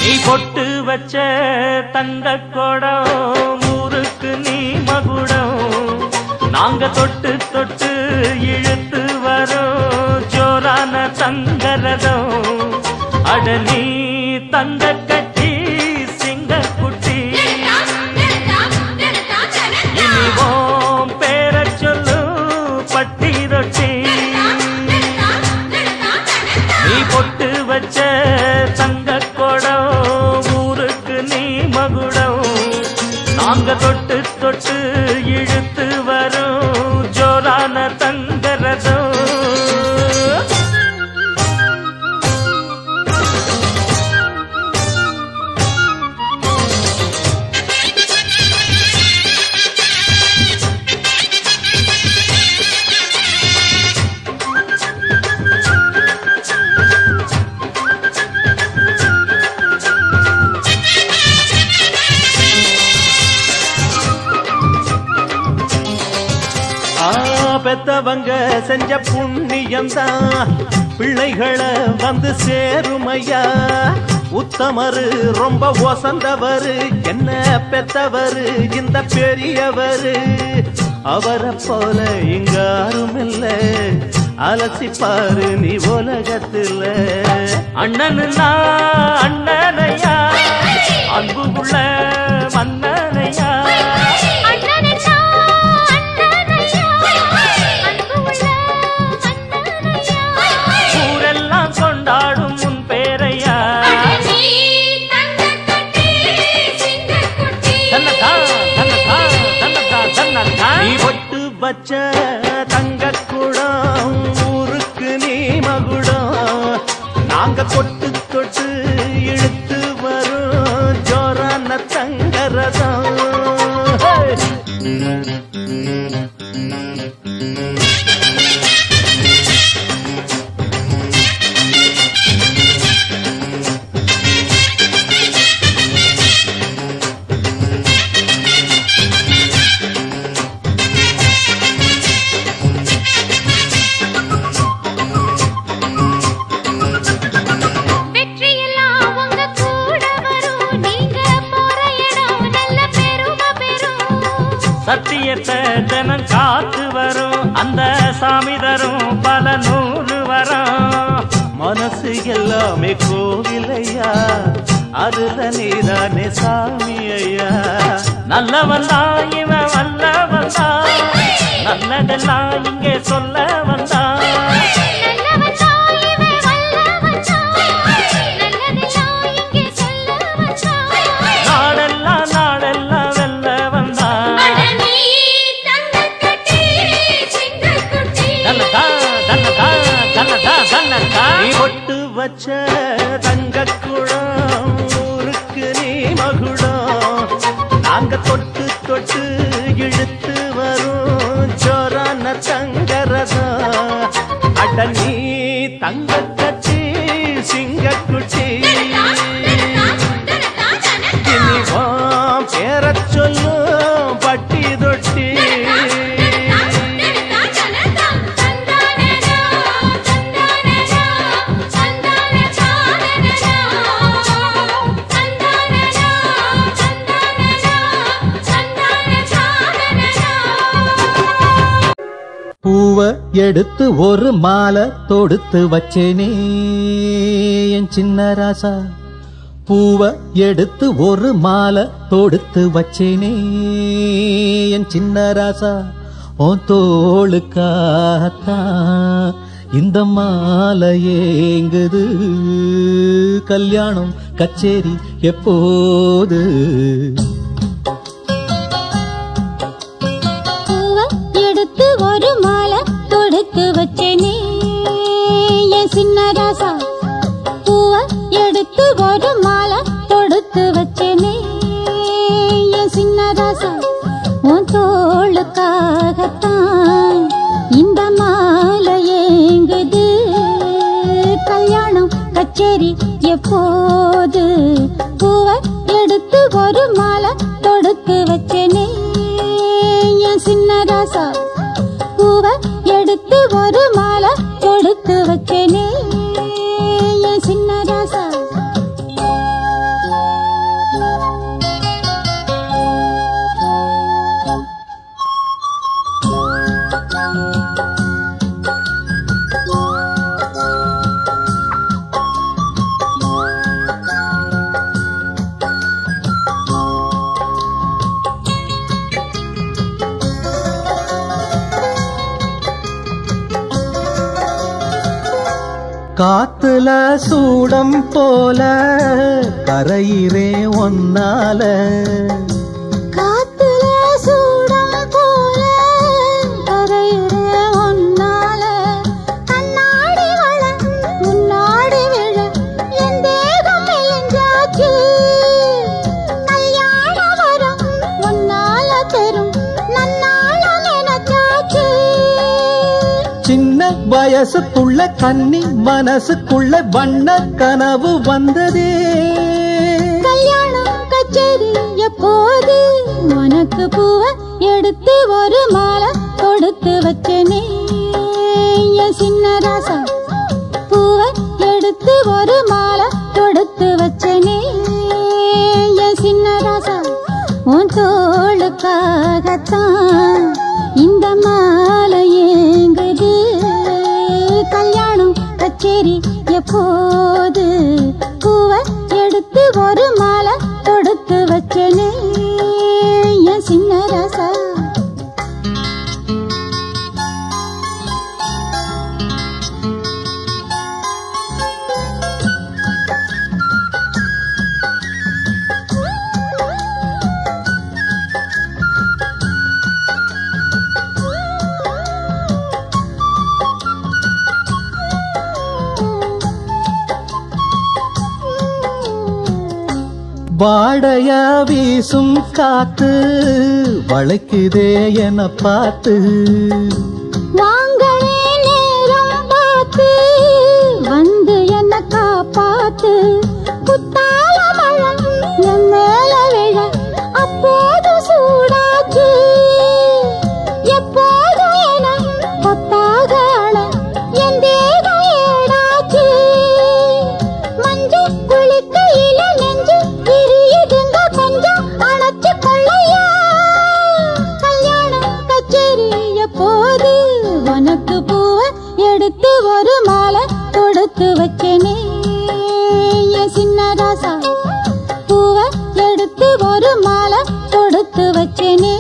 நீ பொட்டு வச்ச தங்க கொடம் ஊருக்கு நீ மகுடம் நாங்க தொட்டு தொட்டு இழுத்து வரோம் ஜோரான தங்கரதம் அட நீ தங்க கட்டி சிங்க குட்டி இனிவோம் பேர சொல்லு பட்டி ரொட்டி நீ பொட்டு வச்ச தங்க கொடம் ஊருக்கு நீ மகுடம் நாங்க தொட்டு தொட்டு இழுத்து வரும் ஜோரான தங்கரதம் பெத்தவங்க செஞ்ச புண்ணியம்தான் பிள்ளைகளை வந்து சேருமையா உத்தமரு ரொம்ப ஒசந்தவரு என்ன பெத்தவரு இந்த பெரியவரு அவரை போல இங்காரும் இல்ல அலசிப்பாரு நீ உலகத்துல அண்ணனுன்னா அண்ணனையா அன்பு உள்ள மன்னனையா வச்ச தங்க குடம் ஊருக்கு நீ மகுடம் நாங்க தொட்டு தொட்டு இழுத்து வரும் ஜோரான தங்கரதம் சத்தியத்தை தினம் காத்து வரும் அந்த சாமி தரும் பல நூறு வரும் மனசு எல்லாமே கோவிலையா அதுல நீதானே சாமி ஐயா நல்லவன் தான் இவன் வல்லவன் தான் நல்லதெல்லாம் இங்கே சொல்ல வந்தான் பொட்டு வச்ச தங்க குடம் ஊருக்கு நீ மகுடம் நாங்க தொட்டு தொட்டு இழுத்து வரும் ஜோரான தங்கரதம் அட நீ தங்க கட்டி சிங்க குட்டி இனிவாம் பேர சொல்லு பட்டி தொட்டி பூவ எடுத்து ஒரு மாலை தொடுத்து வச்சேனே என் சின்ன ராசா பூவ எடுத்து ஒரு மாலை தொடுத்து வச்சேனே என் சின்ன ராசா உன் தோளுக்காத்தான் இந்த மாலை ஏங்குது கல்யாணம் கச்சேரி எப்போது ஒரு மாலை தொடுத்து வச்சேனே என் சின்ன ராசா பூவ எடுத்து ஒரு மாலை தொடுத்து வச்சேனே என் சின்ன ராசா உன் தோளுக்காகத்தான் இந்த மாலை ஏங்குது கல்யாணம் கச்சேரி எப்போது பூவ எடுத்து ஒரு மாலை தொடுத்து வச்சேனே என் சின்ன ராசா பூவ எடுத்து ஒரு மாலை தொடுத்து வச்சேனே என் சின்ன ராசா காத்துல சூடம் போல கரையிறே ஒன்னால காத்துல சூடம் போல கரையிறே ஒன்னால கண்ணாடி வள முன்னாடி விழ என் தேகம் மெலிஞ்சாச்சு கல்யாண வரம் முன்னால தரும் நன்னால நினைச்சாச்சு சின்ன வயசுக்குள்ள கன்னி மனசுக்குள்ள வண்ண கனவு வந்ததே கல்யாணம் கச்சேரி எப்போது உனக்கு பூவ எடுத்து ஒரு மாலை கொடுத்து வச்சனே என் சின்ன ராசா பூவ எடுத்து ஒரு மாலை கொடுத்து வச்சனே என் சின்ன ராசா உன் தோளுக்காகத்தான் இந்த மாலை ஏங்குது கல்யாணம் கச்சேரி எப்போது பூவ எடுத்து ஒரு மாலை தொடுத்து வச்சனே என் சின்ன ராசா வாடையா வீசும் காத்து வளைக்குதே என பார்த்து வாங்களே நேரம் பார்த்து வந்து என்ன காப்பாத்து குத்தால மழை என் மேல விழ அப்போது சூடாச்சு எப்போது என கொத்தாக அழ என் தேகம் ஏடாச்சு மஞ்சு குளிக்கையில நெஞ்சு எரியுதுங்க கொஞ்சம் அணைச்சு கொள்ளையா கல்யாணம் கச்சேரி எப்போது உனக்கு பூவ எடுத்து ஒரு மாலை கொடுத்து வச்சனே என் சின்ன ராசா பூவ எடுத்து ஒரு மாலை கொடுத்து வச்சனே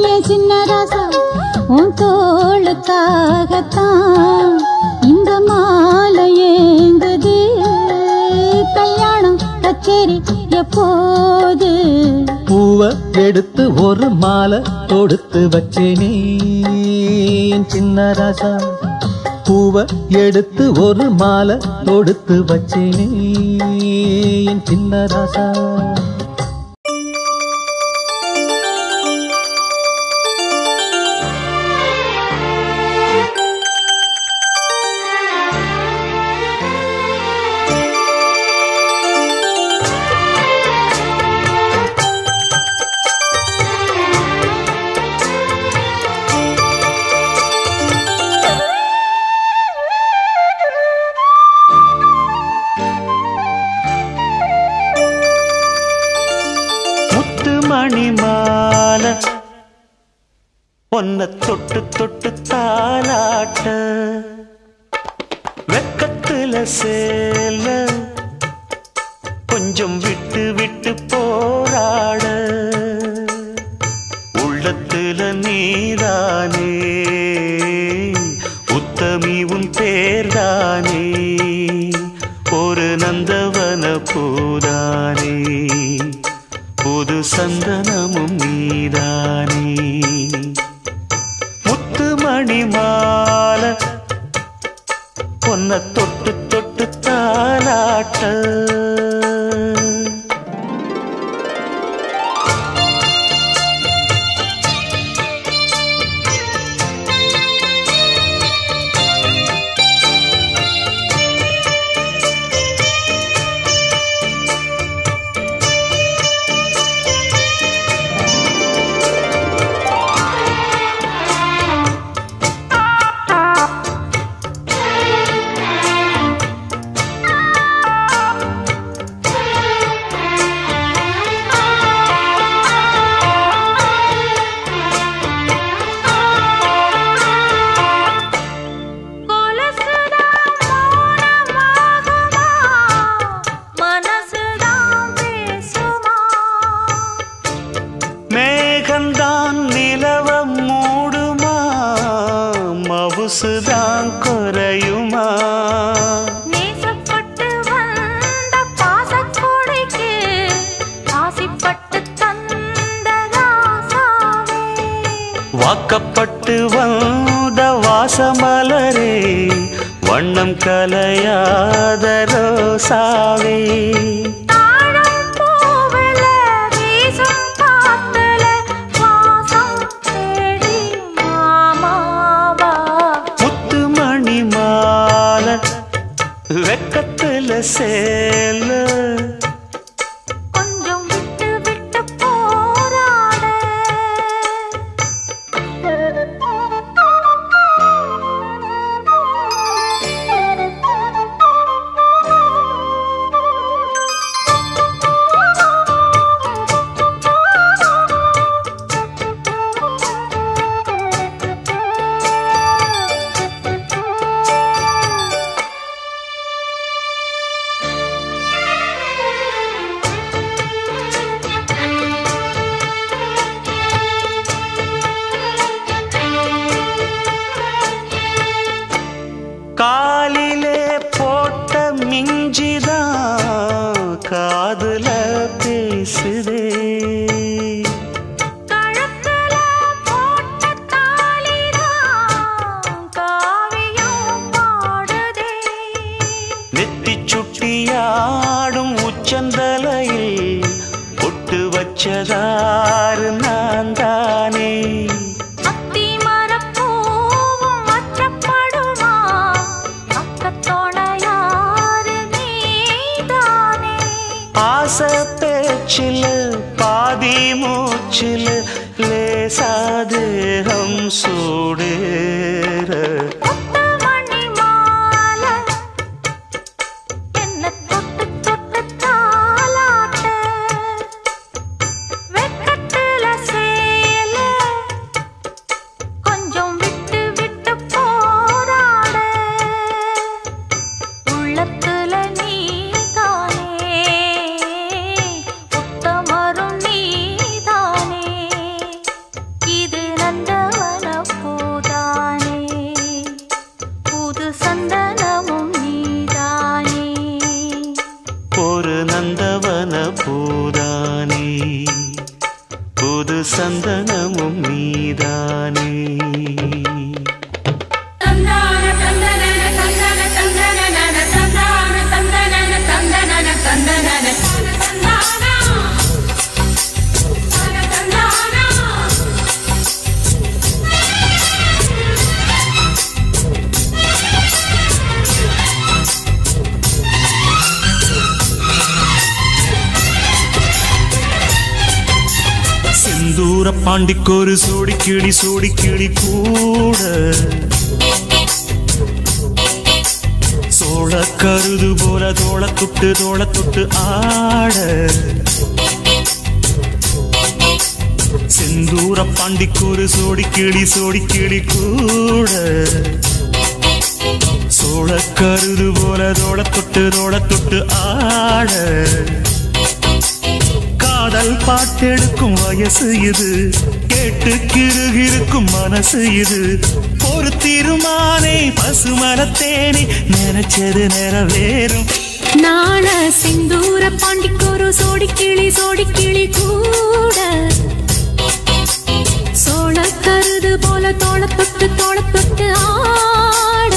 என் சின்ன ராசா உன் தோளுக்காகத்தான் இந்த மாலை ஏங்குது கல்யாணம் கச்சேரி எப்போது பூவ எடுத்து ஒரு மாலை தொடுத்து வச்சேனே சின்ன ராசா பூவ எடுத்து ஒரு மாலை தொடுத்து வச்சேனே சின்ன ராசா மணிமால பொன்ன தொட்டு தொட்டு தாலாட்ட வெக்கத்துல சேல கொஞ்சம் விட்டு விட்டு போராட உள்ளத்துல நீதானே உத்தமி உன் பேர்தானே ஒரு நந்தவன பூதானே புது சந்தனமும் நீதானே முத்து மணிமால பொன்ன தொட்டு தொட்டு தாலாட்ட வாக்கப்பட்டு வந்த வாசமலரே வண்ணம் கலையாத ரோசாவே முத்துமணி மாலை வெக்கத்துல சேல கொஞ்சம் விட்டு விட்டு போராட காலிலே போட்ட மிஞ்சிதான் காதுல பேசுதே கழுத்துல போட்ட தாலிதான் காவியம் பாடுதே நெத்தி சுட்டியாடும் உச்சந்தலையில் பொட்டு வச்சதாறு நான் தானே அத்தி மரப்பூவும் அச்சப்படுமா அக்கத்தோட யாரு நீதானே ஆசை பேச்சில் பாதி மூச்சில் லேசாதேகம் சூடேற முத்துமணி மாலை என்ன தொட்டு தொட்டு தாலாட்ட வெக்கத்துல சேல கொஞ்சம் விட்டு விட்டு போராட உள்ளத்துல நீதானே உத்தமரும் நீதானே இது நந்தவன பூதானே புது சந்தனமும் நீதானே ஒரு நந்தவன பூதானே புது சந்தனமும் நீதானே தந்தான தந்தனன தந்தன தந்தனன தந்தான தந்தனன தந்தனன தந்தனன தந்தானா தந்தானா செந்தூர பாண்டிக்கொரு சோடி கிளி கூட சோழ கருது போல தோள தொட்டு ஆட செந்தூர பாண்டிக்கொரு சோடி கிளி கூட சோழ கருது போல தோள தொட்டு ஆட காதல் பாட்டெடுக்கும் வயசு இது கேட்டு கிருகிருக்கும் மனசு இது ஒரு தீர்மானே பசுமரத்தேனே நினைச்சது நிறைவேறும் நாண சிந்தூர பாண்டிக்கொரு சோடி கிளி கூட சோழ கருது போல தோள தொட்டு ஆட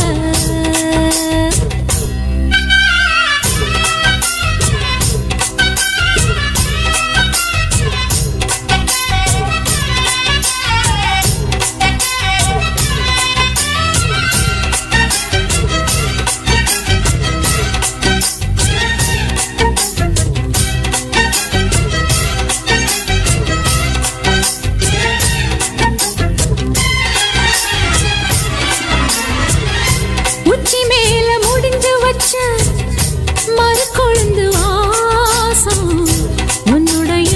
உச்சி மேல முடிஞ்சு வச்ச மறுக்கொழுந்து வாசம் உன்னுடைய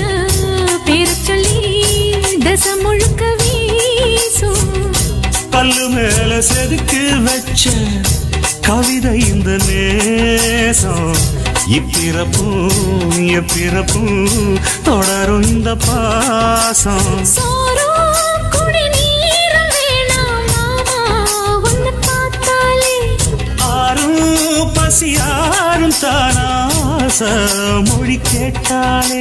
பேரை சொல்லி தசை முழுக்க வீசும் கல்லு மேல செதுக்கு வச்ச கவிதை இந்த நேசம் இப்பிறப்பும் எப்பிறப்பும் தொடரும் இந்த பாசம் சோறும் குடிநீரும் வேணாம் மாமா, உன்னை பார்த்தாலே ஆறும் பசி பசியாரும் தானாச மொழி கேட்டாலே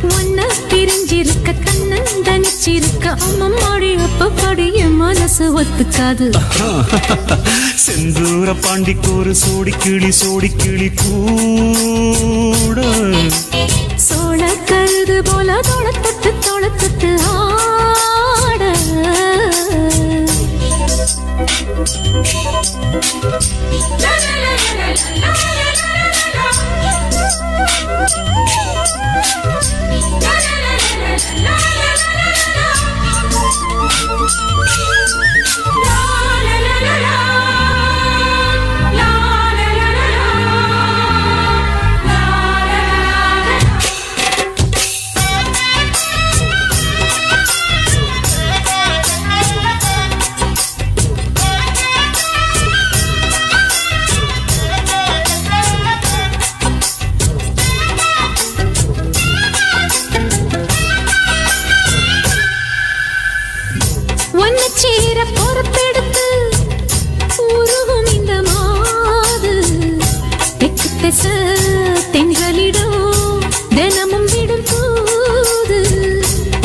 ஒன்ன பிரிஞ்சிருக்க கண்ணன் தனிச்சிருக்க அம்மம்மாடி அப்பப்படி என் மனசு ஒத்துக்காது செந்தூர பாண்டிக்கோரு சோடி கிளி கூட சோழ கருது போல தொளத்தொட்டு ஆட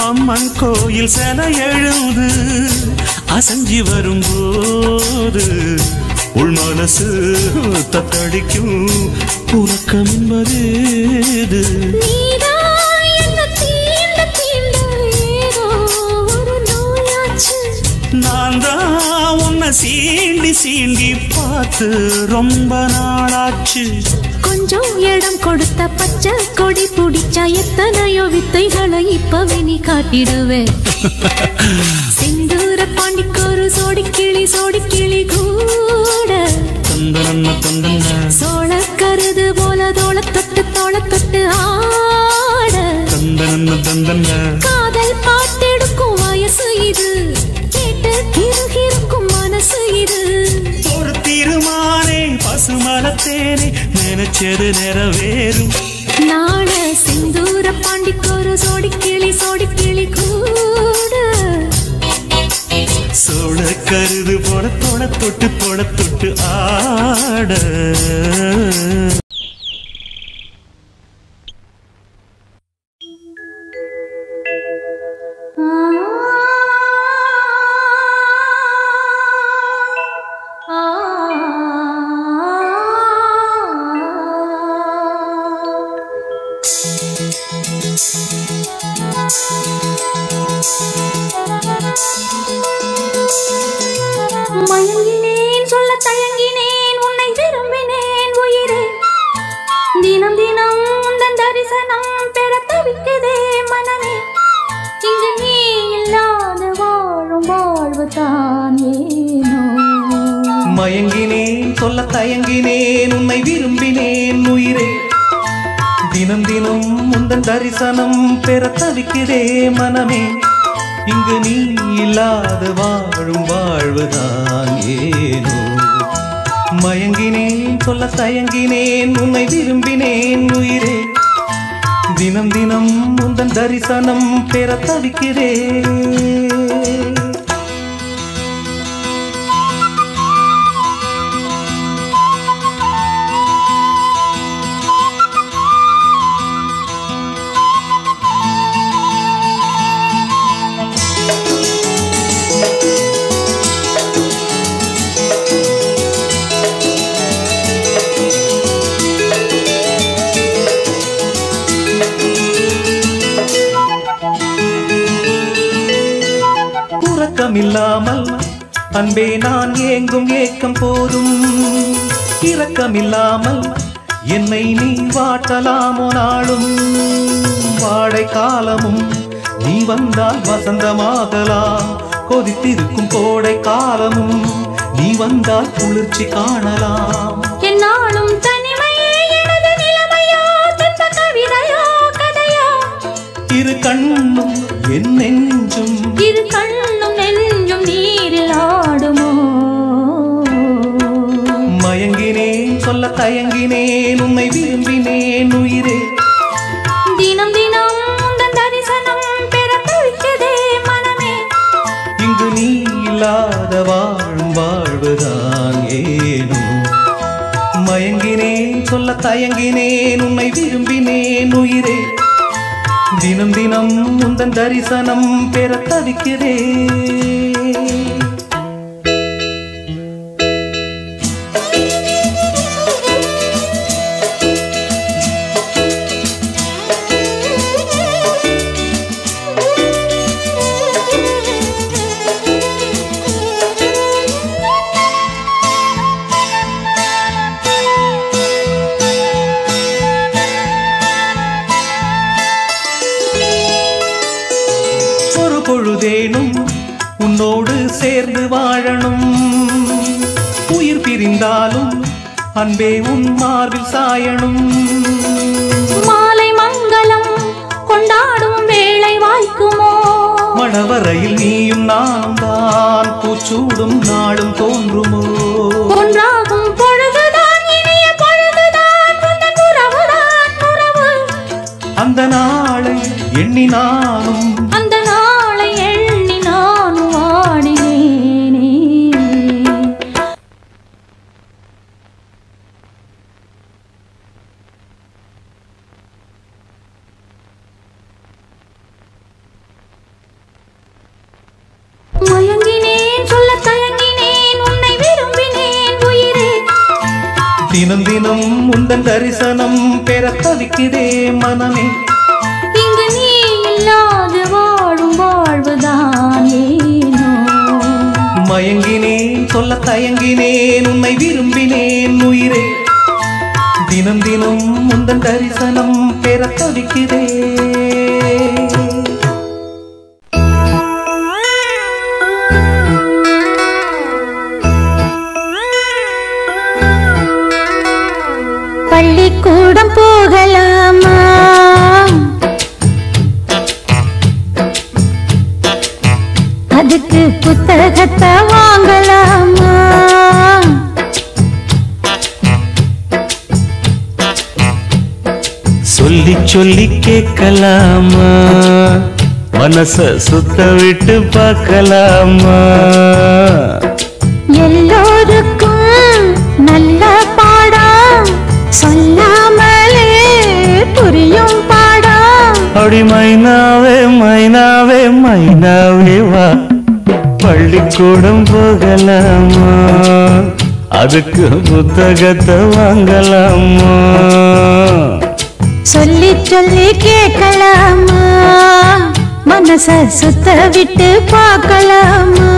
அம்மன் கோயில் செல எழுது அசஞ்சி வரும்போது உள் மனசு தத்தடிக்கும் உறக்கம் என்பது நான் தான் உன்னை சீண்டி பார்த்து ரொம்ப நாளாச்சு கொஞ்சம் இடம் கொடுத்த பச்சை கொடி பிடிச்சா எத்தனையோ வித்தைகளை இப்பவே நீ காட்டிடுவேன் செந்தூர பாண்டிக்கோரு சோடி கிளி கூட சோழ கருது போல தோளத்தொட்டு ஆட காதல் பாட்டெடுக்கும் வயசு இது கேட்டு கிருகிருக்கும் மனசு இது ஒரு திருமானே பசுமலத்தேனே நினைச்சது நிறைவேறும் நாள செந்தூர பாண்டிக்கோரு சோடி கிளி கூட சோழ கருது போல தொட்டு ஆட மயங்கினேன் சொல்ல தயங்கினேன் உன்னை விரும்பினேன் உயிரே தினம் தினம் உந்தன் தரிசனம் பெற தவிக்குதே மனமே இங்கு நீ இல்லாத வாழும் வாழ்வு தான் ஏனோ மயங்கினேன் சொல்ல தயங்கினேன் உன்னை விரும்பினேன் உயிரே தினம் தினம் உந்தன் தரிசனம் பெற தவிக்குதே மனமே இங்கு நீ இல்லாத வாழும் வாழ்வுதான் ஏனோ மயங்கினேன் சொல்ல தயங்கினேன் உன்னை விரும்பினேன் உயிரே தினம் தினம் உந்தன் தரிசனம் பெற தவிக்கிறேன் இல்லாமல் அன்பே நான் ஏங்கும் ஏக்கம் போதும் இரக்கமில்லாமல் என்னை நீ வாட்டலாமோ நாளும் வாடை காலமும் நீ வந்தால் வசந்தமாகலாம் கொதித்திருக்கும் கோடை காலமும் நீ வந்தால் குளிர்ச்சி காணலாம் என்னாலும் தனிமையே எனது நிலைமையோ தந்த கவிதையோ கதையோ இரு கண்ணும் என் நெஞ்சும் இரு கண்ணும் நெஞ்சும் நீரில் ஆடுமோ மயங்கினேன் சொல்ல தயங்கினேன் உன்னை விரும்பினேன் உயிரே தினம் தினம் உந்தன் தரிசனம் பெற துடிக்குதே மனமே இங்கு நீ இல்லாத வாழும் வாழ்வுதான் ஏனோ மயங்கினேன் தயங்கினேன் உன்னை விரும்பினேன் உயிரே தினம் தினம் உந்தன் தரிசனம் பெற தவிக்கிறேன் பொழுதேனும் உன்னோடு சேர்ந்து வாழணும் உயிர் பிரிந்தாலும் அன்பே உன் மார்பில் சாயணும் மாலை மங்களம் கொண்டாடும் வேளை வாய்க்குமோ மணவரையில் நீயும் நானும் தான் பூச்சூடும் நாளும் தோன்றுமோ ஒன்றாகும் பொழுதுதான் இனிய பொழுதுதான் உந்தன் உறவுதான் உறவு அந்த நாளை எண்ணி நானும் மயங்கினேன் சொல்ல தயங்கினேன் உன்னை விரும்பினேன் உயிரே தினம் தினம் உந்தன் தரிசனம் பெற தவிக்கிறே மனமே இங்கு நீ இல்லாது வாழும் வாழ்வுதான் ஏனோ மயங்கினேன் சொல்ல தயங்கினேன் உன்னை விரும்பினேன் உயிரே தினம் தினம் உந்தன் தரிசனம் பெற தவிக்கிறே பள்ளிக்கூடம் போகலாமா அதுக்கு புத்தகத்தை வாங்கலாமா சொல்லி சொல்லி கேட்கலாமா மனச சுத்த விட்டு பார்க்கலாமா எல்லோருக்கும் நல்ல பாடம் சொல்லாமலே புரியும் பாடம் அப்படி மைனாவே மைனாவே மைனாவே வா பள்ளிக்கூடம் போகலாமா அதுக்கு புத்தகத்தை வாங்கலாமா சொல்லி சொல்லி கேட்கலாமா மனச சுத்த விட்டு பார்க்கலாமா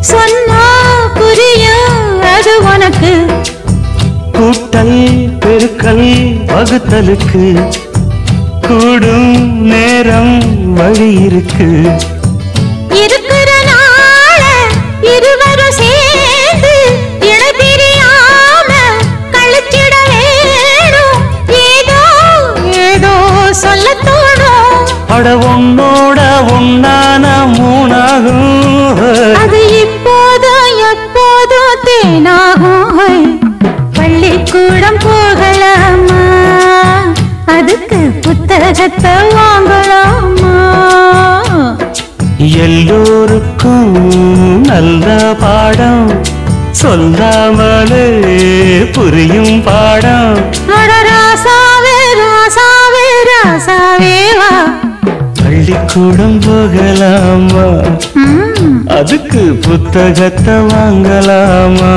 சொன்னா புரியும் அது உனக்கு கூட்டல் பெருக்கல் வகுத்தலுக்கு கூடும் நேரம் வழி இருக்கு இருக்கிற நாள இருவரும் சேர்ந்து இணை பிரியாம கழிச்சிட வேணும் ஏதோ ஏதோ சொல்ல தோணும் அட உன்னோட உன்னான மூணாகும் அது இப்போதும் எப்போதும் தேனாகும் பள்ளிக்கூடம் போகலாமா அதுக்கு புத்தகத்தை வாங்கலாமா எல்லோருக்கும் நல்ல பாடம் சொல்லாமலே புரியும் பாடம் ராசாவே ராசாவே ராசாவே வா பள்ளிக்கூடம் போகலாமா அதுக்கு புத்தகத்தை வாங்கலாமா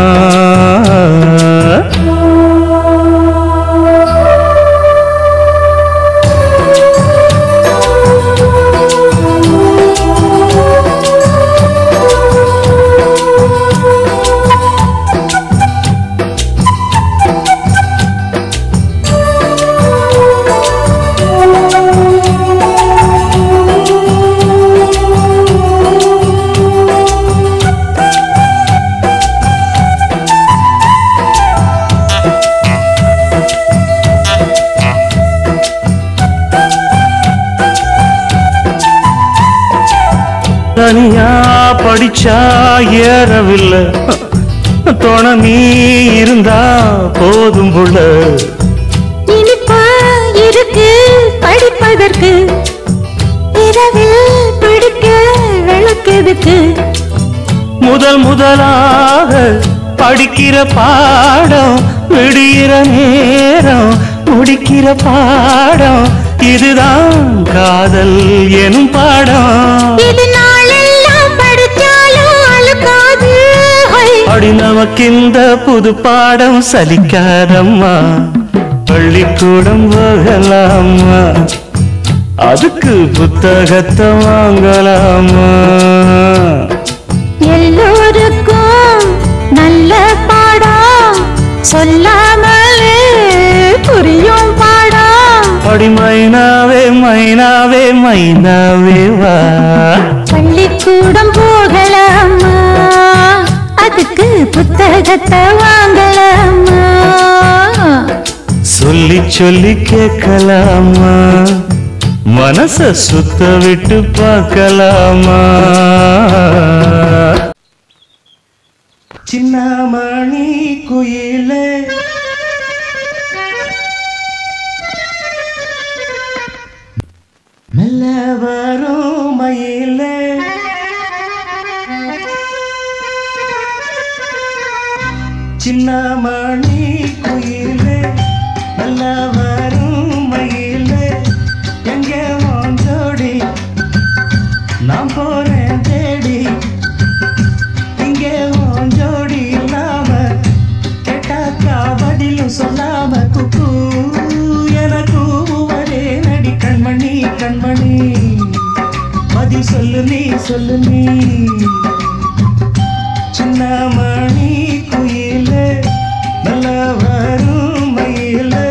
படிச்சா ஏறவில்லை தோண நீ இருந்தா போதும் புள்ள இனிப்பா இருக்கு படிப்பதற்கு இரவில் பிடிக்க விளக்குதுக்கு முதலாக படிக்கிற பாடம் விடுகிற நேரம் முடிக்கிற பாடம் இதுதான் காதல் எனும் பாடம் இது நாளெல்லாம் படிச்சாலும் அழுக்காது அடி நமக்கு இந்த புது பாடம் சலிக்காதம்மா பள்ளிக்கூடம் போகலாமா அதுக்கு புத்தகத்தை வாங்கலாமா எல்லோருக்கும் நல்ல பாடம் சொல்லாமலே புரியும் பாடம் அடி மைனாவே மைனாவே மைனாவே வா பள்ளிக்கூடம் போகலாமா அதுக்கு புத்தகத்தை வாங்கலாமா சொல்லி சொல்லி கேட்கலாமா மனச சுத்த விட்டு பார்க்கலாமா சின்னமணி குயிலே மெல்ல வரும் மயிலே சின்னமணி குயிலே மெல்ல வரும் மயிலே எங்கே வாஞ்சோடி நான் போறேன் தேடி இங்கே வாஞ்சோடி இல்லாம கேட்டாக்கா பதிலும் சொல்லாம குக்கு எனக்கு ஒரே நடி கண்மணி கண்மணி பதில் சொல்லு நீ சின்னமணி குயிலே நல்ல வரும் மயிலே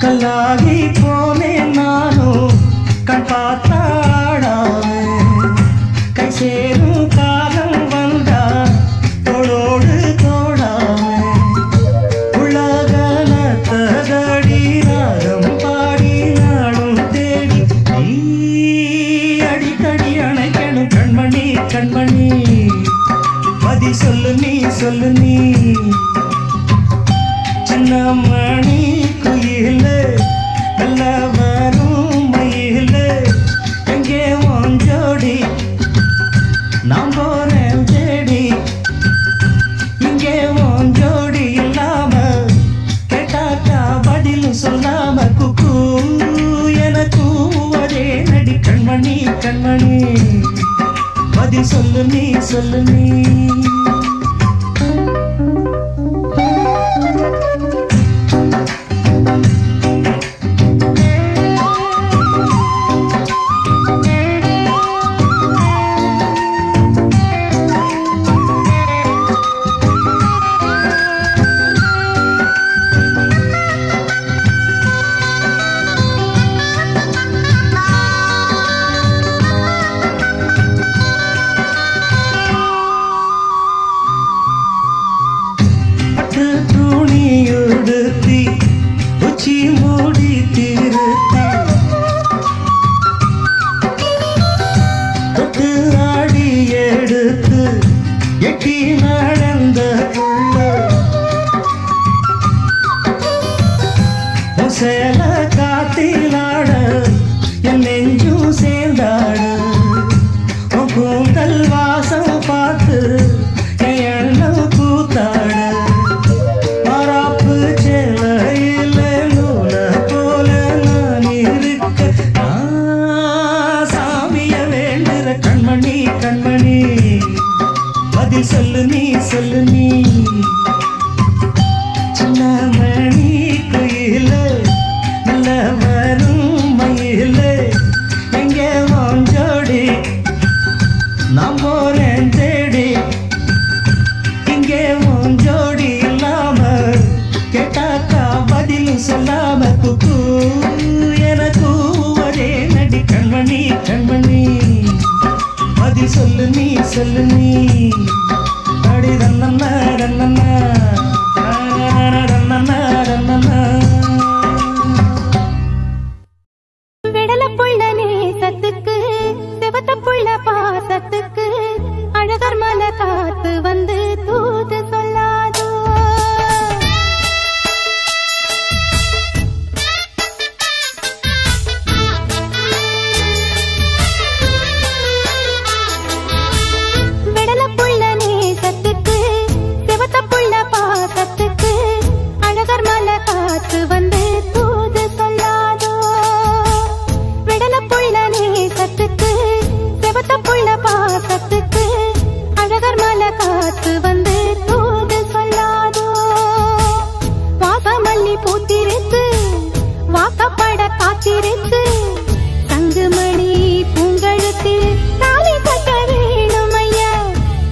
கல்லாகி போனேன் நானும் கண் பார்த்தாடாமே கை சேரும் காலம் வந்தா தோளோடு தோடாமே உலகனத்தடி ராகம் பாடி நாடும் தேடி நீ அடிக்கடி அணைக்கணும் கண்மணி கண்மணி பதில் சொல்லு நீ சின்னமணி குயிலே நல்ல வரும் மயிலே எங்கே வாஞ்சோடி நான் போறேன் தேடி இங்கே வாஞ்சோடி இல்லாம கேட்டாக்கா பதிலும் சொல்லாம குக்கு எனக்கு ஒரே நடி கண்மணி கண்மணி பதில் சொல்லு நீ துணியுடுத்தி உச்சி மூடி திருத்தி தொட்டு ஆடி எடுத்து எட்டி நடந்த சேல காத்திலாட என் நெஞ்சும் சேர்ந்தாட கூந்தல் வாசம் பார்த்து என் எண்ணம் கூத்தாட கண்மணி பதில் சொல்லு நீ சொல்லாம குக்கு என கூவதே நடி கண்மணி கண்மணி பதில் சொல்லு நீ அடி தன்னன்னா தன்னன்னா தன்னன்னா தன்னன்னா விடல புள்ள நேசத்துக்கு செவத்த புள்ள பாசத்துக்கு அழகர் மலை காத்து வந்து தூது சொல்லாதோ விடல புள்ள நேசத்துக்கு செவத்த புள்ள பாசத்துக்கு அழகர் மலை காத்து வந்து தூது சொல்லாதோ விடல புள்ள நேசத்துக்கு செவத்த புள்ள பாசத்துக்கு அழகர் மலை காத்து வந்து தூது சொல்லாதோ வாசமல்லி பூத்திருக்கு வாக்கப்பட காத்திருக்கு தங்குமணி பூங்கழுத்தில் தாலி கட்ட வேணும் ஐயா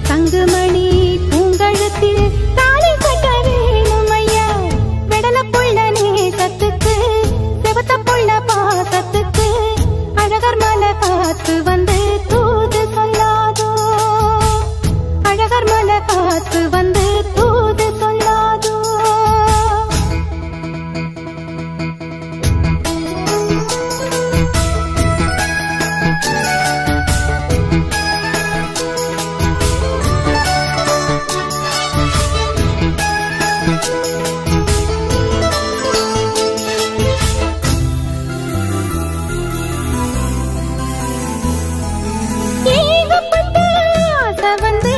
தங்குமணி பூங்கழுத்தில் தாலி கட்ட வேணும் ஐயா விடல புள்ள நேசத்துக்கு செவத்த புள்ள பாசத்துக்கு அழகர் மலை காத்து வந்து தூது சொல்லாதோ அழகர் மலை காத்து வந்து தூது சொல்லாதோ ஏகப்பட்ட ஆசை வந்து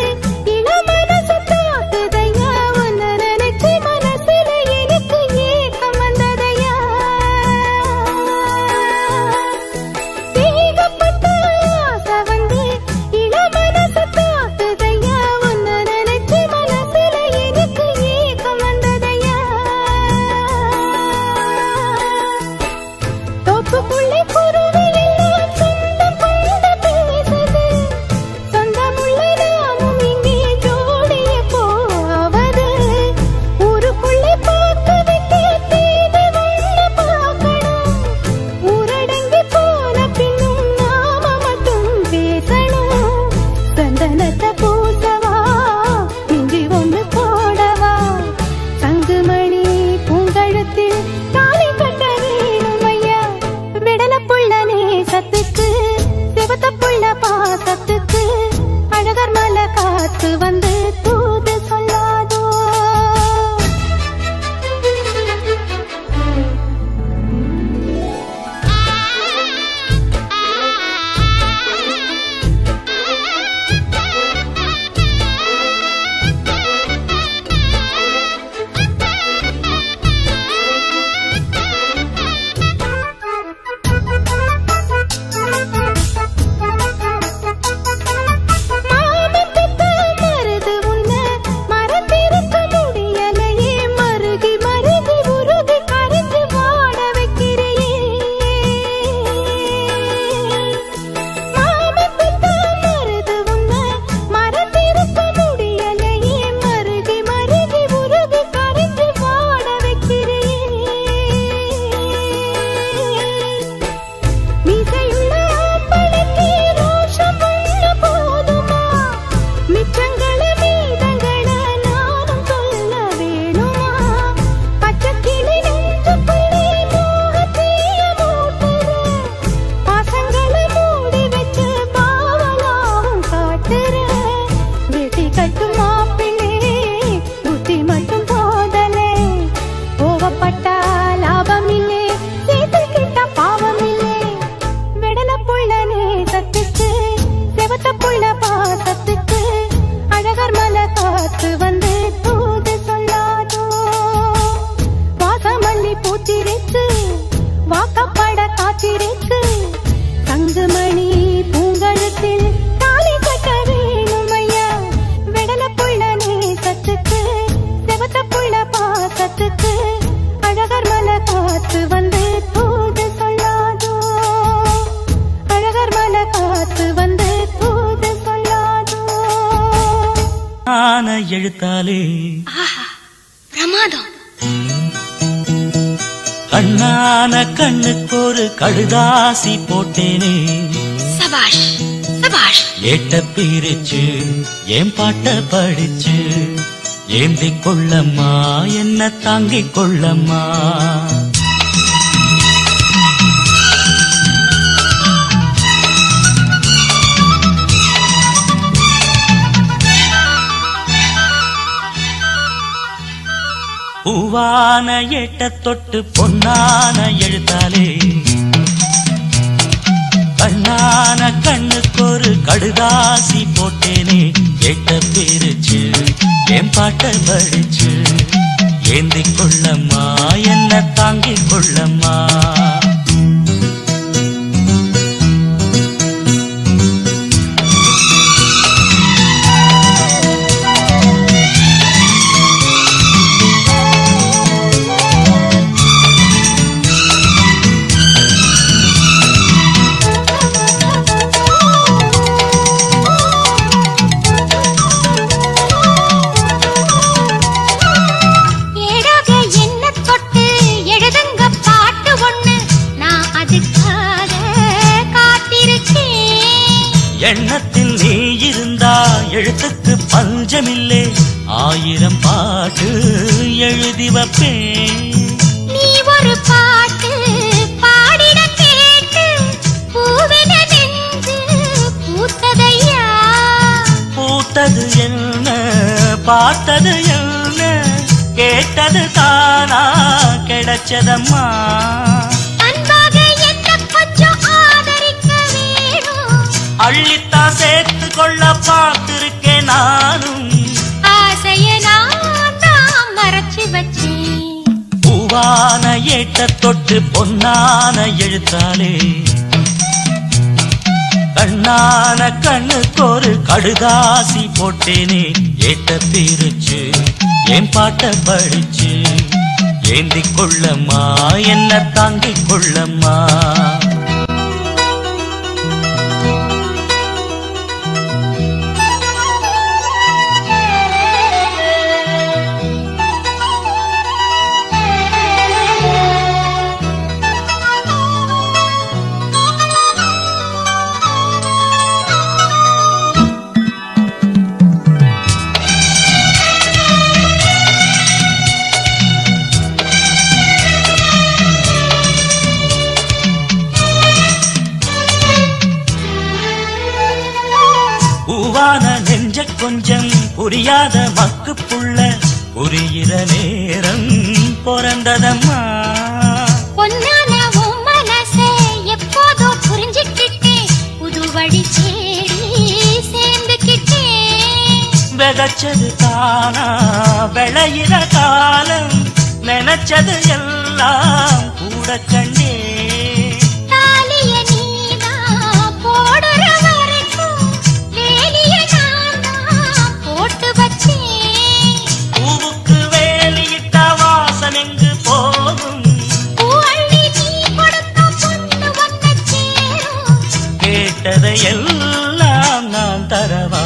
இளமனசு தாக்குதையா உன்னை நினைச்சு மனசுல எனக்கு ஏக்கம் வந்ததையா ஏகப்பட்ட ஆசை வந்து இளமனசு தாக்குதையா உன்னை நினைச்சு மனசுல எனக்கு ஏக்கம் வந்ததையா தோப்புக்குள்ளே குருவி எல்லாம் சொந்தம் கொண்ட பேசுது சொந்தமுள்ள நாமும் இங்கே ஜோடிய போவது ஊருக்குள்ளே பார்த்து விட்டு தேடி ஒண்ணு பார்க்கணும் ஊரடங்கி போன பின்னும் நாம மட்டும் பேசணும் சந்தனத்தை பூசவா இஞ்சி ஒன்று போடவா தங்குமணி பூங்கழுத்தில் தாலி கட்ட வேணும் ஐயா விடல புள்ள நேசத்துக்கு செவத்த புள்ள பாசத்துக்கு அழகர் மலை காத்து வந்து தூது சொல்லாதோ மாமத்துக்கு மருது உன்னை மறந்திருக்க முடியலையே மருகி மருகி உருகி கரைஞ்சு வாட வைக்கிறியே மாமத்துக்கு மருது உன்னை மறந்திருக்க முடியலையே மருகி மருகி உருகி கரைஞ்சு வாட வைக்கிறியே மீசையுள்ள ஆம்பளைக்கு ரோஷம் உள்ள போதுமா மிச்சங்கள மீதங்கள நானும் சொல்ல வேணுமா பச்சைக்கிளி நெஞ்சுக்குள்ளே மோகத்தீய மூட்டுற பாசங்கள மூடி வச்சு பாவலாவும் காட்டுற வெட்டி கட்டும் மாப்பிள்ளே புத்தி மட்டும் போதலே கோவப்பட்டா லாபம் இல்லே சேர்த்துக்கிட்ட பாவம் இல்லே விடல புள்ள நேசத்துக்கு செவத்த புள்ள பாசத்துக்கு அழகர் மலை காத்து வந்து தூது சொல்லாதோ வாசமல்லி பூத்திருக்கு வாக்கப்பட காத்திருக்கு தங்குமணி பூங்கழுத்தில் தாலி கட்ட வேணும் ஐயா விடல புள்ள நேசத்துக்கு செவத்த புள்ள பாசத்துக்கு அழகர் மலை காத்து வந்து தூது சொல்லாதோ அழகர் மலை காத்து வந்து தூது சொல்லாதோ ஆன எழுத்தாலே பிரமாதம் கண்ணான கண்ணுக்கு ஒரு கடுதாசி போட்டேனே சபாஷ் சபாஷ். ஏட்ட பிரிச்சு ஏன் பாட்ட படிச்சு ஏந்தி கொள்ளம்மா என்ன தாங்கிக் கொள்ளம்மா. பூவான ஏட்ட தொட்டு பொன்னான எழுத்தாலே கண்ணான கண்ணுக்கு ஒரு கடுதாசி போட்டேனே ஏட்ட பிரிச்சு என் பாட்ட படிச்சு ஏந்தி கொள்ளம்மா என்ன தாங்கிக் கொள்ளம்மா. எண்ணத்தில் நீ இருந்தா எழுத்துக்கு பஞ்சமில்லே 1000 பாட்டு எழுதி வைப்பேன். நீ ஒரு பாட்டு பாடிட கேட்டு பூவென நெஞ்சு பூத்ததையா. பூத்தது என்ன பார்த்தது என்ன கேட்டது தானா கிடைச்சதம்மா. அள்ளித்தான் சேர்த்து கொள்ள பார்த்திருக்கேன் நானும். ஆசைய நான் மறைச்சு வச்சேன். பூவான ஏட்ட தொட்டு பொன்னான எழுத்தாலே கண்ணான கண்ணுக்கு ஒரு கடுதாசி போட்டேனே ஏட்ட பிரிச்சு என் பாட்ட படிச்சு ஏந்தி கொள்ளம்மா என்ன தாங்கிக் கொள்ளம்மா. பூவான நெஞ்ச கொஞ்சம் புரியாத மக்கு புள்ள புரிகிற நேரம் பிறந்ததம்மா. பொன்னான உன் மனசை எப்போதோ புரிஞ்சுக்கிட்டே புது வழி தேடி சேர்ந்துக்கிட்டே. விதைச்சது தானா விளையிற காலம் நினைச்சது எல்லாம் கூட கண்டே. எல்லாம் நான் தரவா.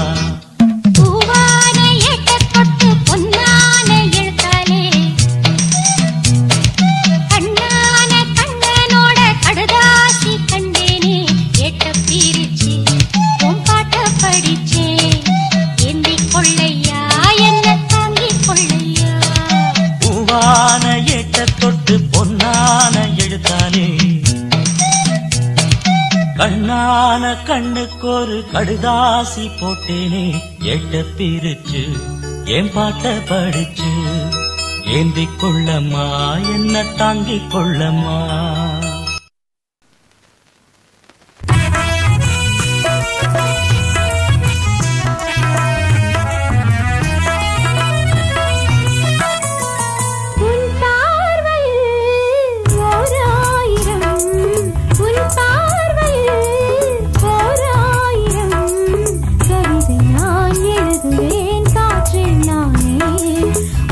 பூவான ஏட்ட தொட்டு பொன்னான எழுத்தாலே கண்ணான கண்ணனோட கடுதாசி கண்டேனே ஏட்ட பிரிச்சு உன் பாட்ட படிச்சே ஏந்தி கொள்ளையா என்ன தாங்கிக் கொள்ளையா. பூவான ஏட்ட தொட்டு பொன்னான எழுத்தாலே கண்ணான கண்ணுக்கு ஒரு கடுதாசி போட்டேனே எட்ட பிரிச்சு என் பாட்ட படிச்சு ஏந்தி கொள்ளம்மா என்ன தாங்கிக் கொள்ளம்மா.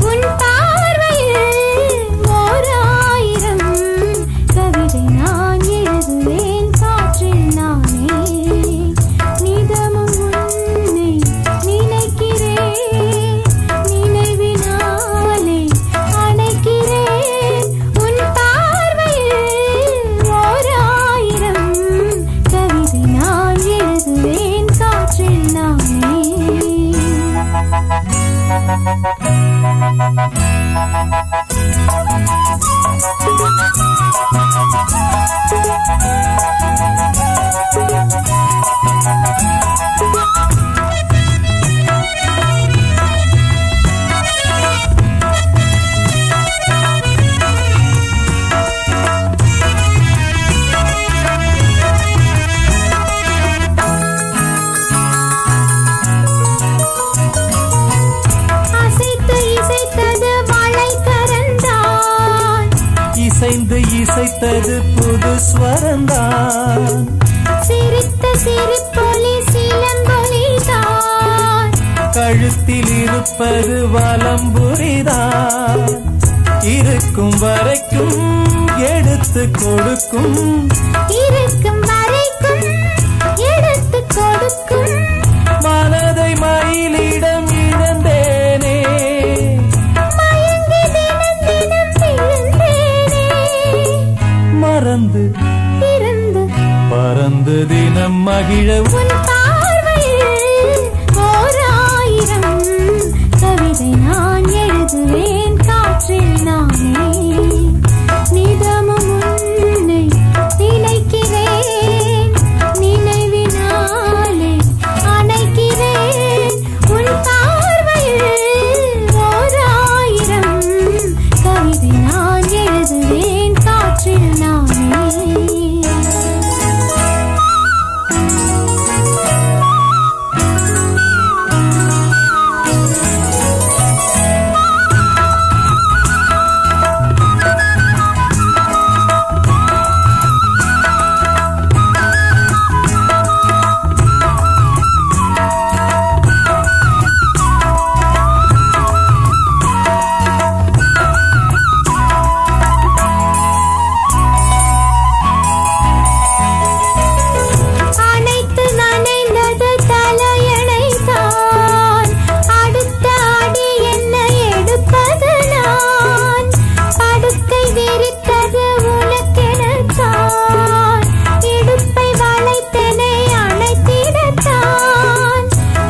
உன் பார்வையில் ஓராயிரம் கவிதை அசைந்து இசைத்தது புது ஸ்வரந்தான். சிரித்த சிரிப்பொலி சிலம்பொலிதான். கழுத்தில் இருப்பது வலம்புரிதான். இருக்கும் வரைக்கும் எடுத்து கொடுக்கும். இருக்கும் வரைக்கும் எடுத்து கொடுக்கும். மனதை மயிலிடம் இழந்தேனே. மயங்கி தினம் தினம் விழுந்தேனே. மறந்து இருந்து பறந்து தினம் மகிழ உன் பார்வையில் ஓர் ஆயிரம் கவிதை நான் எழுதுவேன் காற்றில் நானே. நிதமும் உன்னை நினைக்கிறேன். நினைவினாலே அணைக்கிறேன். உன் பார்வையில் ஓர் ஆயிரம் கவிதை நான் எழுதுவேன் காற்றில் நானே. அனைத்து நனைந்தது தலையணைதான். அடுத்த அடி என்ன எடுப்பது நான். படுக்கை விரித்தது உனக்கெனத்தான். இடுப்பை வளைத்தனை அணைத்திடத்தான்.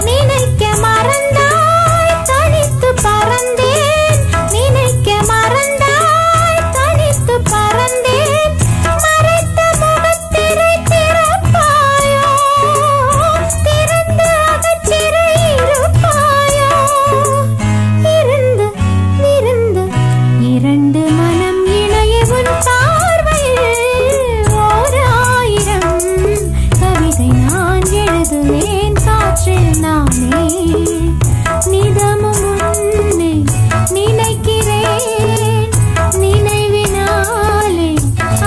நினைக்க மறந்தாய் தனித்து பறந்தேன். நினைக்க மறந்தாய் தனித்து பறந்தேன். மறைத்த முகத்திரை திறப்பாயோ. திறந்து அகச்சிறை இருப்பாயோ. இருந்து விருந்து இரண்டு மனம் இணைய உன் பார்வையில் ஓர் ஆயிரம் கவிதை நான் எழுதுவேன் காற்றில் நானே. நிதமும் உன்னை நினைக்கிறேன். நினைவினாலே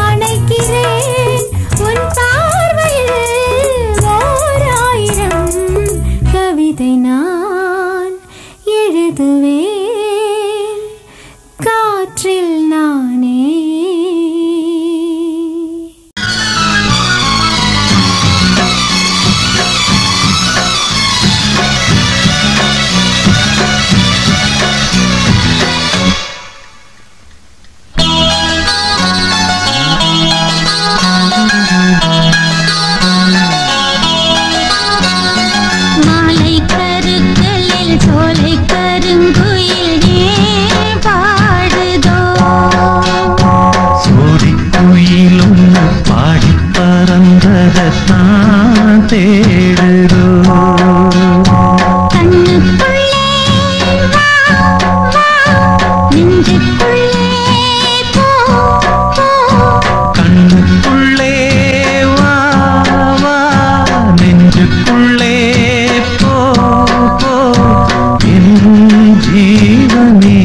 அணைக்கிறேன். உன் பார்வையில் ஓர் ஆயிரம் கவிதை நான் எழுதுவேன் காற்றில் நானே. மாலை கருக்களில் சோலை கருங்குயில் ஏன் பாடுதோ. சோடிக்குயிலும் பாடி பறந்ததான் தேடுதோ. கண்ணுக்குள்ளே வா வா. நெஞ்சுக்குள்ளே போ போ. கண்ணுக்குள்ளே வா வா, நெஞ்சுக்குள்ளே போ போ, என் ஜீவனே.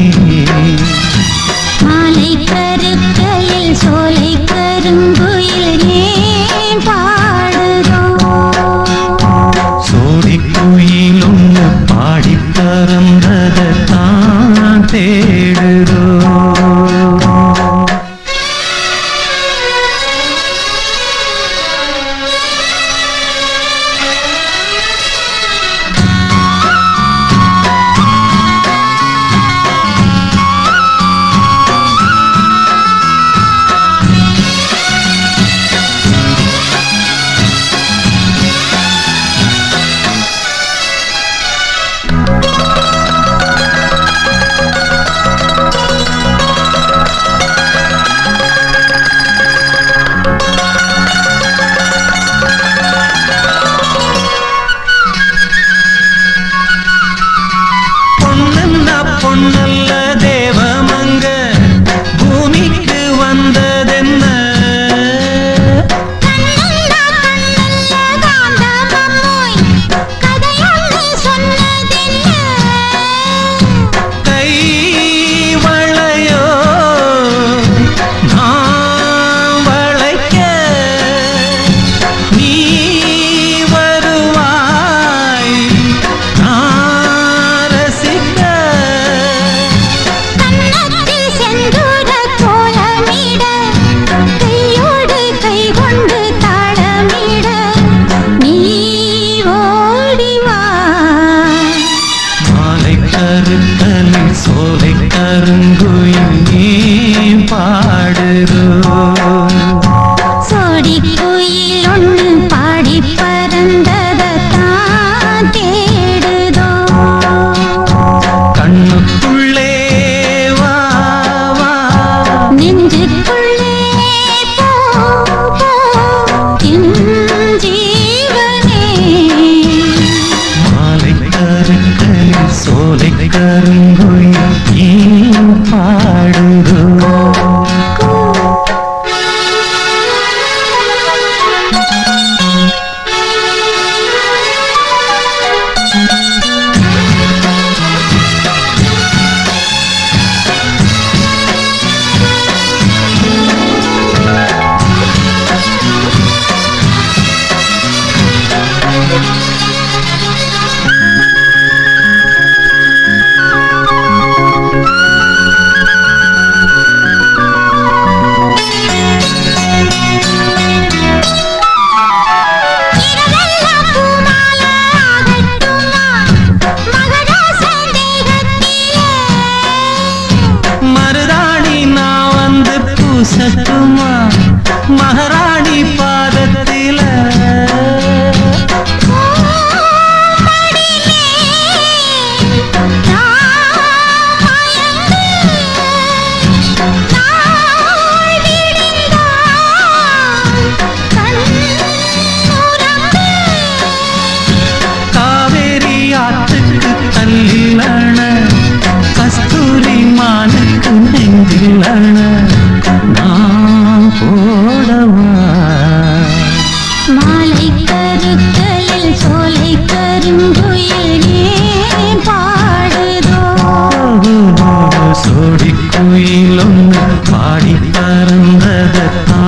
மாலை கருக்களில் சோலை கருங்குயில் ஏன் பாடுதோ. சோடிக்குயிலும் பாடி பறந்ததான் தேடுதோ. பூசட்டுமா மகாராணி பாதத்தில காவேரி ஆற்றுக்கு தள்ளிலன கஸ்தூரி மானுக்கு நெஞ்சிலன நான் போடவா மாலை கருக்கலில் சோலை கருங்குயிலே பாடுதோ சோடி குயிலும் பாடி பறந்ததான்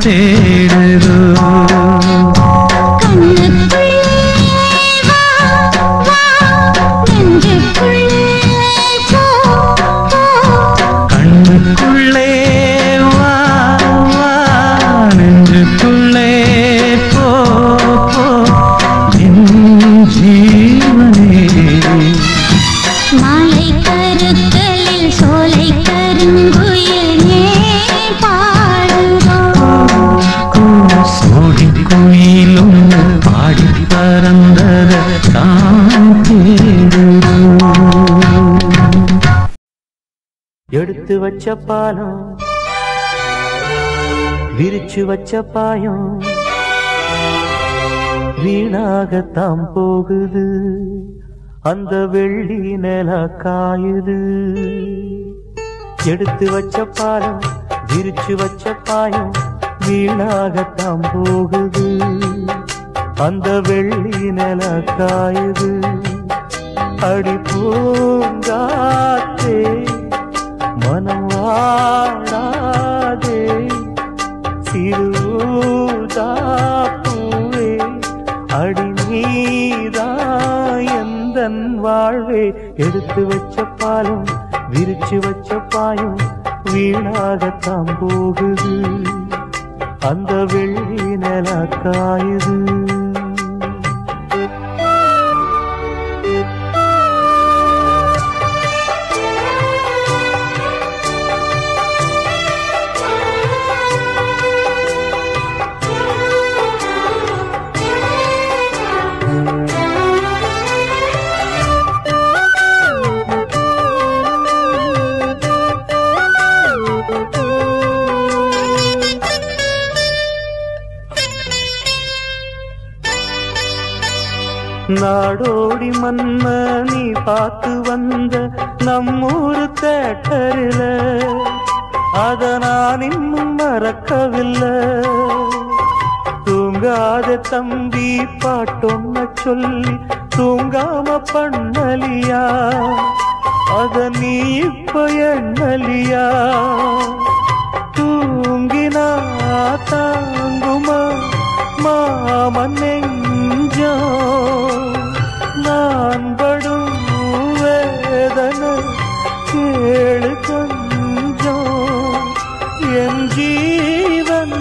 தேடுதோ கண்ணுக்குள்ளே வா வா நெஞ்சுக்குள்ளே போ போ என் ஜீவனே மாலை கருக்கலில் சோலை கருங்குயிலே பாடுதோ சோடி குயிலும் பாடி பறந்ததான் தேடுதோ எடுத்து வச்ச பாலம் விரிச்சு வச்ச பாயம் வீணாகத்தான் போகுது அந்த வெள்ளி நில காயுது எடுத்து வச்ச பாலம் விரிச்சு வச்ச பாயம் வீணாகத்தான் போகுது அந்த வெள்ளி நில காயுது அடி பூங்காத்தே மனம் வாழாதே சிறுதாப்பூவே அடி நீதாயந்தன் வாழ்வே எடுத்து வச்ச பாலம் விரிச்சு வச்ச பாயம் வீணாகத்தான் போகுது அந்த வெள்ளி நில காயுது நாடோடி மன்ன நீ பார்த்து வந்த நம்மூரு தேட்டரில அத நான் இன்னும் மறக்கவில்லை தூங்காத தம்பி பாட்டொன்ன சொல்லி தூங்காம பண்ணலியா அத நீ இப்ப எண்ணலியா தூங்கினா தாங்குமா மாமன் நெஞ்சோ நான் படும் வேதனை கேளு கொஞ்சம் என் ஜீவன்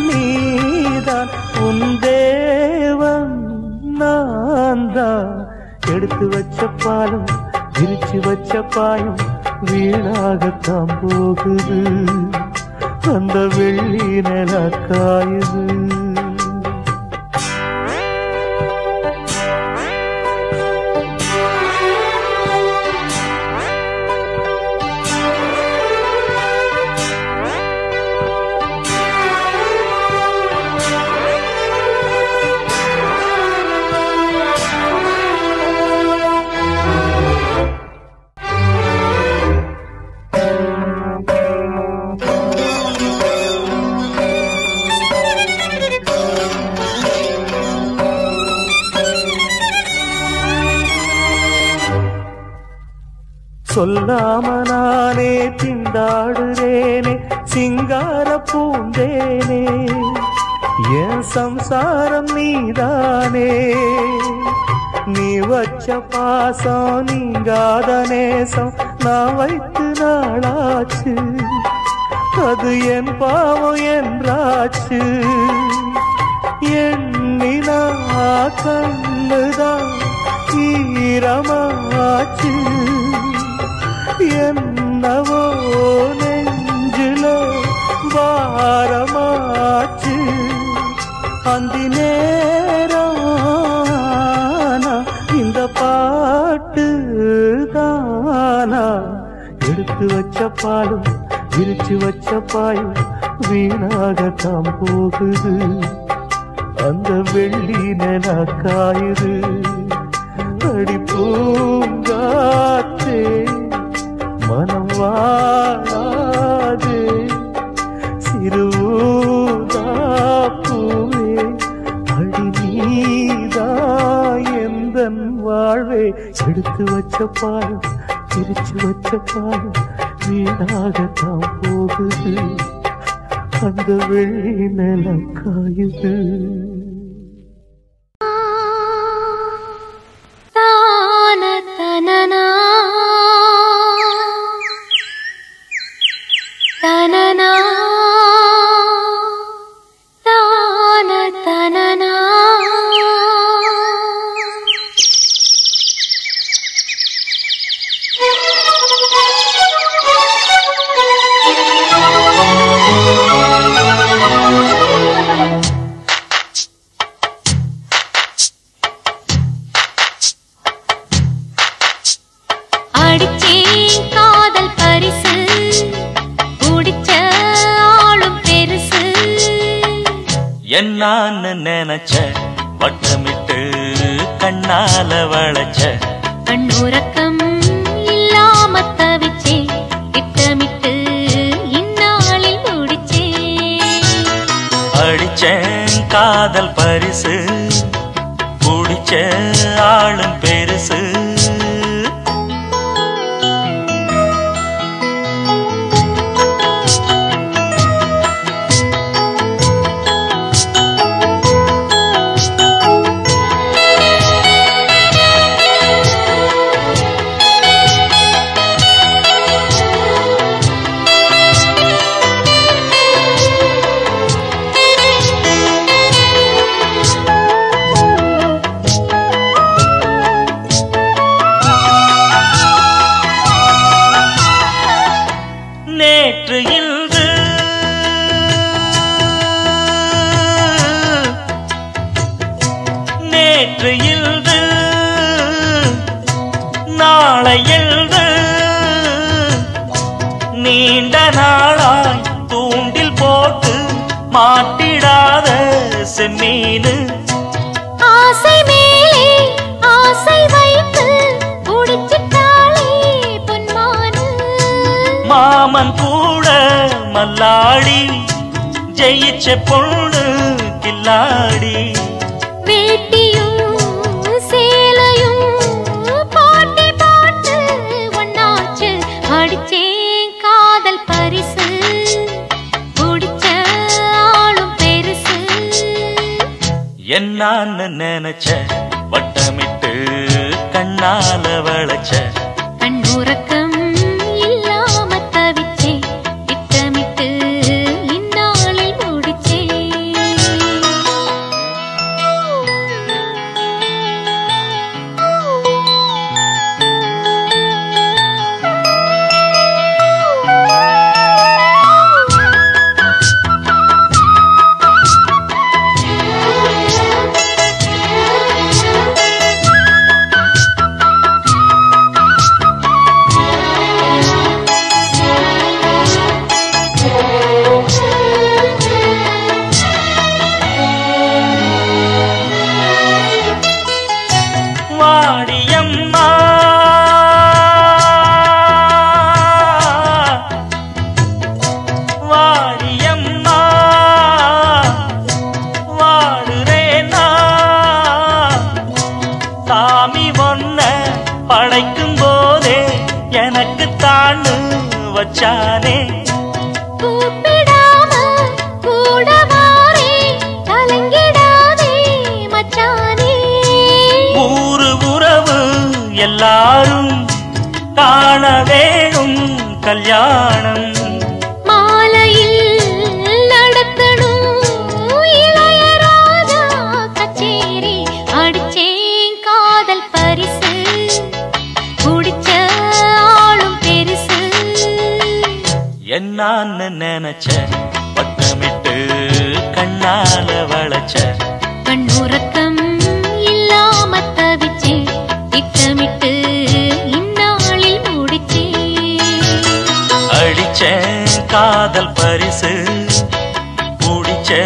நீதான் உன் தேவன் நான் தான் எடுத்து வச்ச பாலம் விரிச்சு வச்ச பாயம் வீணாகத்தான் போகுது அந்த வெள்ளி நில காயுது சொல்லாம நானே திண்டாடுறேனே சிங்கார பூந்தேனே என் சம்சாரம் நீதானே நீ வச்ச பாசம் நீங்காத நேசம் நான் வைத்து நாளாச்சு அது என் பாவம் என்றாச்சு எண்ணினா கண்ணுதான் ஈரமாச்சு என்னவோ நெஞ்சில அந்தி நேரம் இந்த பாட்டு தானா எடுத்து வச்ச பாலும் விரிச்சு வச்ச பாயும் வீணாகத்தான் போகுது அந்த வெள்ளி நில காயுது அடி பூங்காற்றே மனம் வாழாதே சிறுதாப்பூவே அடி நீதா எந்தன் வாழ்வே எடுத்து வச்ச பாலும் பிரிச்சு வச்ச பாலும் வீணாகத்தான் போகுது அந்த வெள்ளி நிலம் காயுது என்னான்னு நினைச்ச வட்டமிட்டு கண்ணால வளைச்ச கண்ணுறக்கம் இல்லாம தவிச்சே திட்டமிட்டு இந்நாளில் முடிச்சே அடிச்சேன் காதல் பரிசு குடிச்ச ஆளும் பெருசு நேற்று இன்று நாளை எழுது நீண்ட நாளாய் தூண்டில் போட்டு மாட்டிடாத செம்மீனு ஆசை மேலே ஆசை வைத்து குடிச்சிட்டாளே பொன்மானு மாமன் கூட மல்லாடி ஜெயிச்ச பொண்ணு கில்லாடி வேட்டியும் சேலையும் பாட்டி பாட்டு ஒன்னாச்சு அடிச்சேன் காதல் பரிசு குடிச்ச ஆளும் பெருசு என்னான்னு நினைச்ச வட்டமிட்டு கண்ணால வளைச்ச கண்ணுறக்கம் இல்லாம தவிச்சே திட்டமிட்டு இந்நாளில் முடிச்சே வாடியம்மா வாடியம்மா வாடுறேனா சாமி ஒன்ன படைக்கும் போதே எனக்கு தாண்டு வச்சானே கூப்பிடாம கூட வாரே கலங்கிடாதே மச்சானே ஊரு உறவு எல்லாரும் காண வேணும் கல்யாணம் மாலையில் நடத்தணும் இளையராஜா கச்சேரி அடிச்சேன் காதல் பரிசு குடிச்ச ஆளும் பெருசு என்னான்னு நினைச்ச வட்டமிட்டு கண்ணால வளைச்ச கண்ணுறக்கம் இல்லாம தவிச்சே திட்டமிட்டு இந்நாளில் முடிச்சே அடிச்ச காதல் பரிசு முடிச்ச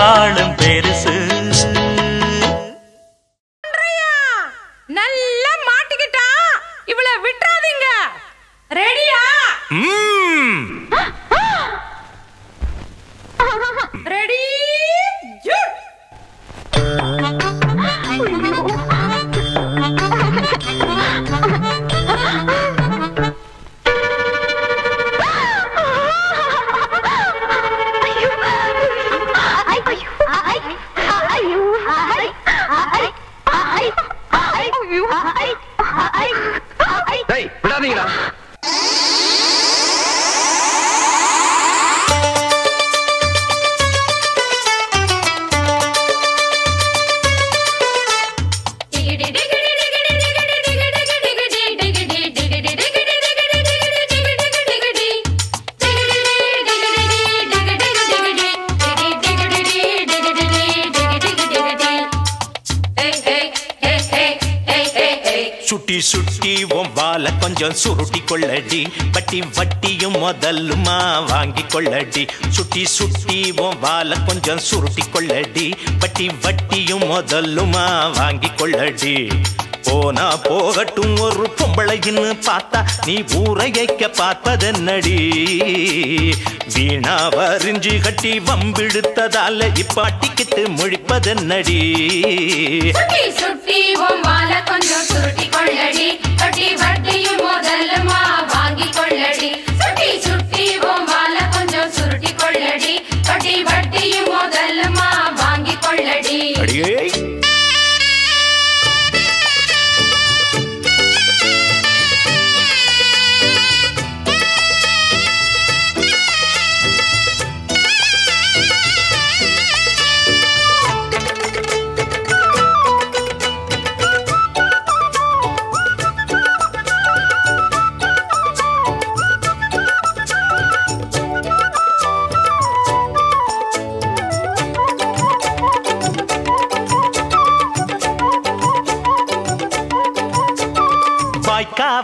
ஆளும் பெருசு நல்லா மாட்டிக்கிட்டா இவள விட்டுறாதீங்க ரெடியா ரெடி விடாதீங்களா சுட்டி சுட்டி உன் வால கொஞ்சம் சுருட்டி கொள்ளடி பட்டி வட்டியும் முதல்லுமா வாங்கி கொள்ளடி சுட்டி சுட்டி உன் வால கொஞ்சம் சுருட்டி கொள்ளடி பட்டி வட்டியும் முதல்லுமா வாங்கி கொள்ளடி போனா போகட்டும் ஒரு பொம்பளைன்னு பார்த்தா நீ ஊரையைக்க பார்ப்பதென்னடி வீணா வரிஞ்சு கட்டி வம்பிடுத்ததால இப்பாட்டிக்கிட்டு முழிப்பதென்னடி சுட்டி வால கொஞ்சம் சுருட்டி கொள்ளடி கட்டி வட்டியும் முதல்லுமா வாங்கி கொள்ளடி சுட்டி வால கொஞ்சம் சுருட்டி கொள்ளடி கட்டி வட்டியும் முதல்லுமா வாங்கி கொள்ளடி அடியே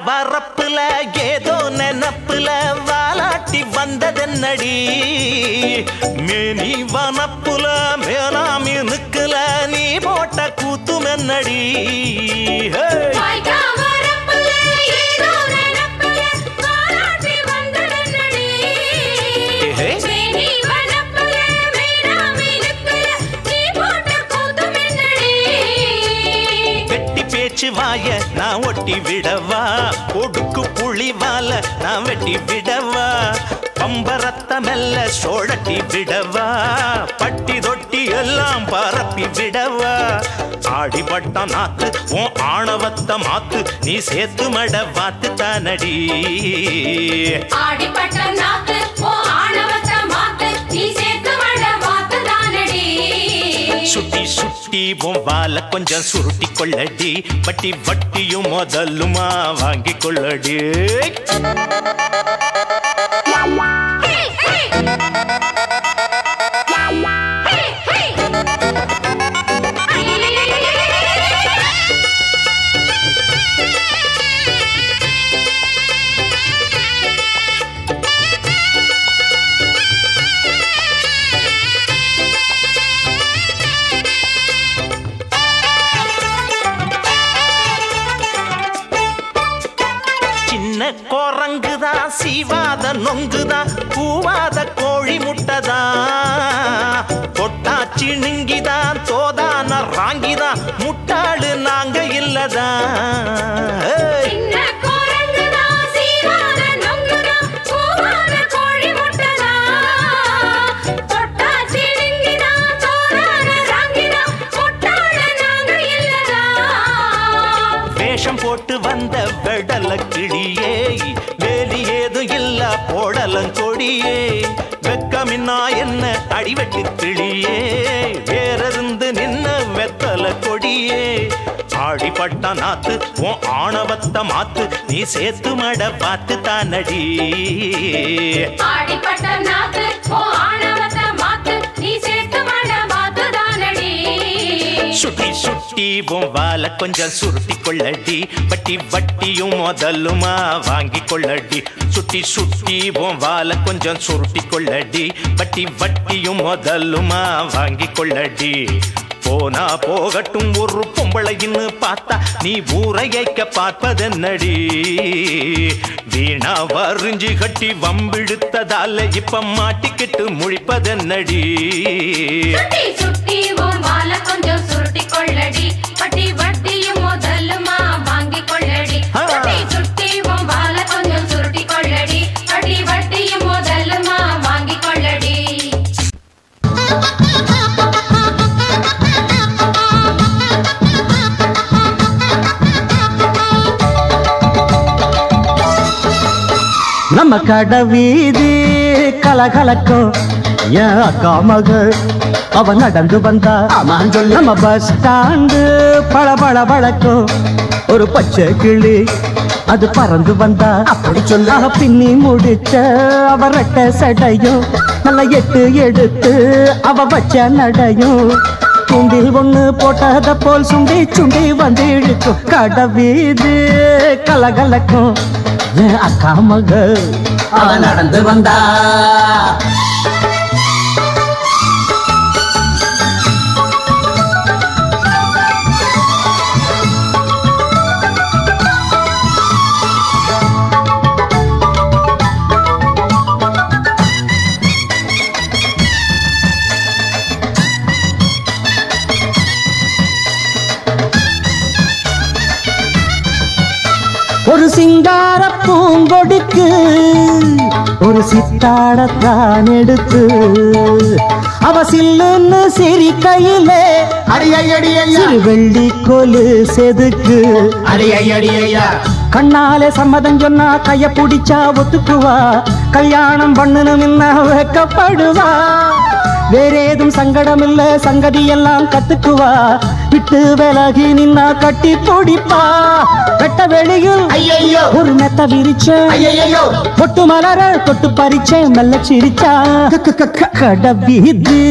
வரப்புல ஏதோ நெனப்புல வாலாட்டி வந்ததென்னடி மேனி வனப்புல மேலாமி நிக்கல நீ போட்ட கூத்துமென்னடி வாய நான் ஒட்டி விடவா கொடுக்கு புளிவால நான் வெட்டி விடவா பம்பரத்த மெல்ல சோழட்டி விடவா பட்டி தொட்டி எல்லாம் பரப்பி விடவா ஆடிப்பட்ட நாத்து உன் ஆணவத்த மாத்து நீ சேத்து மட வாத்து தானடி ஆடிப்பட்ட நாத்து உன் ஆணவத்த மாத்து நீ சேத்து மட வாத்து தானடி சுட்டி சுட்டி உன் வால கொஞ்சம் சுருட்டி கொள்ளடி பட்டி வட்டியும் முதல்லுமா வாங்கி கொள்ளடி கோரங்குதா சீவாத நொங்குதா பூவாத கோழி முட்டதா தொட்டாச்சி நிங்கிதான் தோதான ராங்கிதான் முட்டாளு நாங்க இல்லதா போட்டு வந்த வெடல கிளியே வேலி ஏதும் இல்ல போடலங்கொடியே வெக்கமின்னா என்ன அடிவெட்டு கிளியே வேறிருந்து நின்ன வெத்தல கொடியே ஆடிப்பட்ட நாத்து உன் ஆணவத்த மாத்து நீ சேத்து மட பார்த்து தானடி ஆடிப்பட்ட நாத்து உன் ஆணவத்த மாத்து நீ சேத்து சுட்டி வால கொஞ்சம் சுருட்டி கொள்ளடி பட்டி வட்டியும் முதலுமா வாங்கி கொள்ளடி சுட்டி சுட்டி வால கொஞ்சம் சுருட்டி கொள்ளடி பட்டி வட்டியும் முதலுமா வாங்கி கொள்ளடி போனா போகட்டும் ஒரு பொம்பளைன்னு பார்த்தா நீ ஊரையைக்க பார்ப்பதென்னடி வீணா வரிஞ்சு கட்டி வம்பிழுத்ததால இப்ப மாட்டிக்கிட்டு முழிப்பதென்னடி சுட்டி சுட்டி உன் வால கொஞ்சம் சுருட்டி கொள்ளடி பட்டி வட்டியும் முதலுமா வாங்கி கொள்ளடி சுட்டி சுட்டி உன் வால கொஞ்சம் சுருட்டி கொள்ளடி பட்டி வட்டியும் முதலுமா வாங்கி கொள்ளடி நம்ம கடை வீதி கலகலக்கும் என் அக்கா மக அவ நடந்து வந்தா நம்ம பஸ் ஸ்டாண்டு பளபள பழக்கும் ஒரு பச்சை கிளி அது பறந்து வந்தா அப்படி சொல்ல பின்னி முடிச்ச அவ ரெட்ட சடையும் நல்ல எட்டு எடுத்து அவ வச்ச நடையும் தூண்டில் ஒண்ணு போட்டத போல் சுண்டி சுண்டி வந்து இழுக்கும் கடை வீதி கலகலக்கும் என் அக்கா மக அவ நடந்து வந்தா ஒரு சிங்கார பூங்கொடிக்கு ஒரு சித்தாடத்தான் எடுத்து அவ சில்லுன்னு சிரிக்கையிலே சிறு வெள்ளி கொலு செதுக்கு கண்ணாலே சம்மதம் சொன்னா கைய பிடிச்சா ஒத்துக்குவா கல்யாணம் பண்ணணும் என்ன வைக்கப்படுவா வேறேதும் சங்கடம் இல்ல சங்கதி எல்லாம் கத்துக்குவா விட்டு விலகி நின்னா கட்டி பிடிப்பா வெட்ட வெளியில் ஒரு மெத்த விரிச்ச பொட்டு மலர தொட்டு பறிச்ச மெல்ல சிரிச்சா கடை வீதி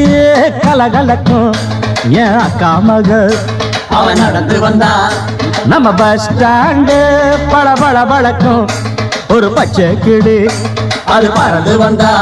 கலகலக்கும் என் அக்கா மக அவ நடந்து வந்தா நம்ம பஸ் ஸ்டாண்டு பளபள பழக்கும் ஒரு பச்சை கிளி அது பறந்து வந்தா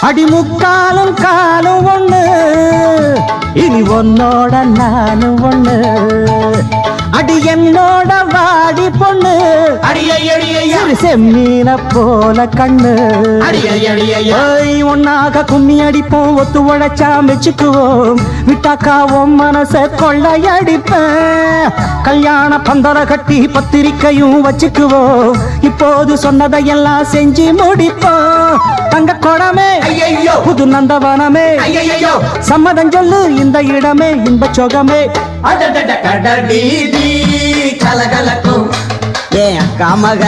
அடி முக்காலும் காலும் ஒண்ணு இனி உன்னோட நானும் ஒண்ணு அடி என்னோட வாடி பொண்ணு செம்மீன போல கண்ணு ஒன்னாக கும்மி அடிப்போம் ஒத்து உழைச்சா மெச்சுக்குவோம் விட்டாக்காவும் மனச கொள்ளையடிப்பேன் கல்யாண பந்தர கட்டி பத்திரிக்கையும் வச்சுக்குவோம் இப்போது சொன்னதையெல்லாம் செஞ்சு முடிப்போம் தங்க குடமே புது நந்தவனமே சம்மதம் சொல்லு இந்த இடமே இன்ப சொகமே கலகலக்கும் ஏன் அக்கா மக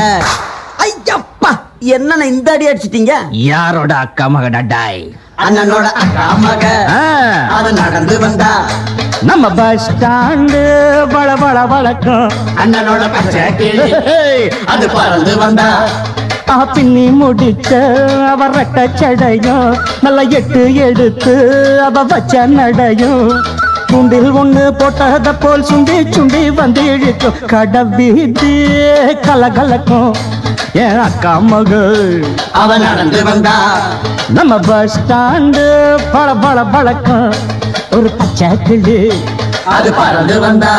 ஐயப்பா என்ன இந்த அடி அடிச்சிட்டீங்க யாரோட அக்கா மக டடாய் அண்ணனோட அக்கா மக அது நடந்து வந்தா நம்ம பஸ் ஸ்டாண்டு பளபள பழக்கும் அண்ணனோட பச்சை கிளி அது பறந்து வந்தா பின்னி முடிச்ச அவ ரெட்ட சடையும் நல்ல எட்டு எடுத்து அவ வச்ச நடையும் தூண்டில் ஒண்ணு போட்டத போல் சுண்டி சுண்டி வந்து இழுக்கும் கடை வீதி கலகலக்கும் என் அக்கா மக அவ நடந்து வந்தா நம்ம பஸ் ஸ்டாண்டு பளபள பழக்கும் ஒரு பச்சை கிளி அது பறந்து வந்தா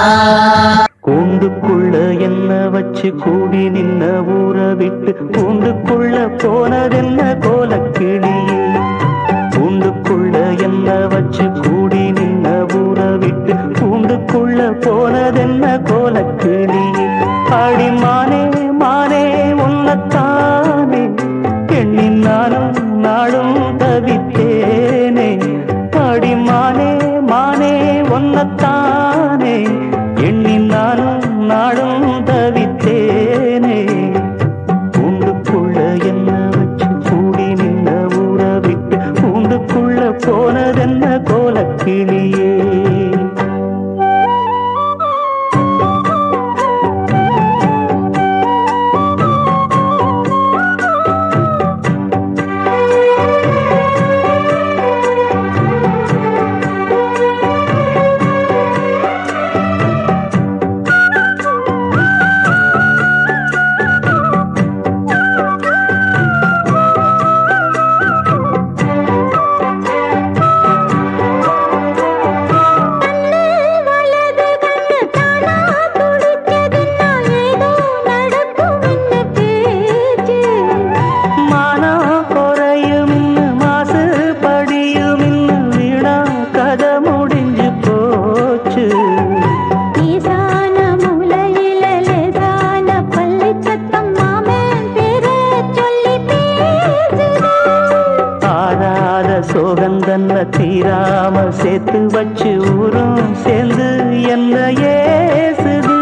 கூண்டுக்குள்ள என்ன வச்சு கூடி நின்ன ஊற விட்டு கூண்டுக்குள்ள போனதென்ன கோலக்கிளி கூண்டுக்குள்ள என்ன வச்சு கூடி நின்ன ஊற விட்டு கூண்டுக்குள்ள போனதென்ன கோலக்கிளி அடிமானே மானே உன்னத்தானே எண்ணி நானும் நாடும் தவித்தேனே அடிமானே மானே உன்னத்தானே எண்ணி நானும் போனதென்ன கோலக்கிளியே. தீராம சேர்த்து வச்சு ஊரும் சேர்ந்து என்ன ஏசுது.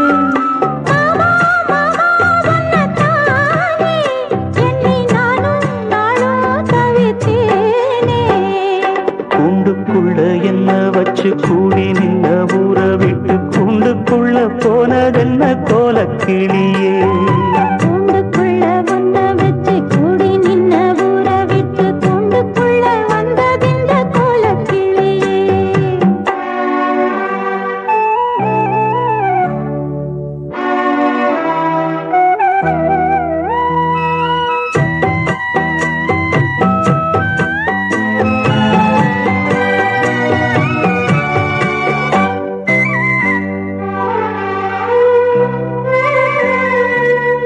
கூண்டுக்குள்ள என்ன வச்சு கூடி நின்ன ஊற விட்டு கூண்டுக்குள்ள போனதென்ன கோலக்கிளியே.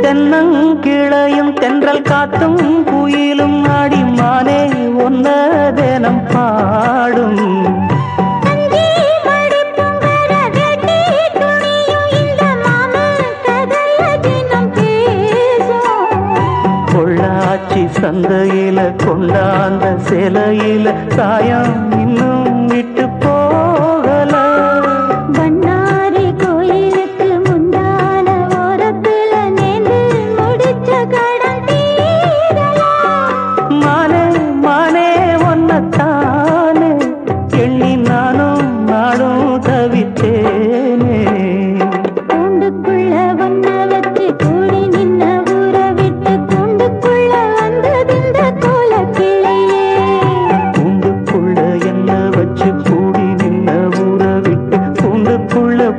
தென்னங்கிளையும் தென்றல் காத்தும் குயிலும் ஆடிமானே ஒன்ன தினம் பாடும். பொள்ளாச்சி சந்தையில கொண்டாந்த சிலையில சாயம் இன்னும் விட்டு போகல.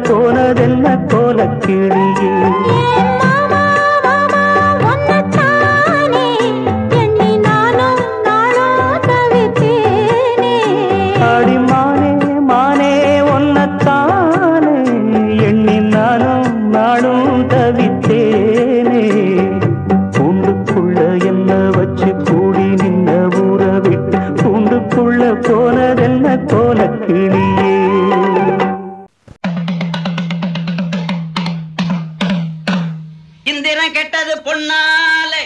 போனதென்ன கோலக்கிளியே. ஆடிமானே மானே ஒன்னத்தானே எண்ணி நானும் நானும் தவித்தேனே. கூண்டுக்குள்ள என்ன வச்சு கூடி நின்ன ஊற விட்டு கூண்டுக்குள்ள போனதென்ன கோலக்கிளியே. இந்திரன் கெட்டது பொன்னாலே,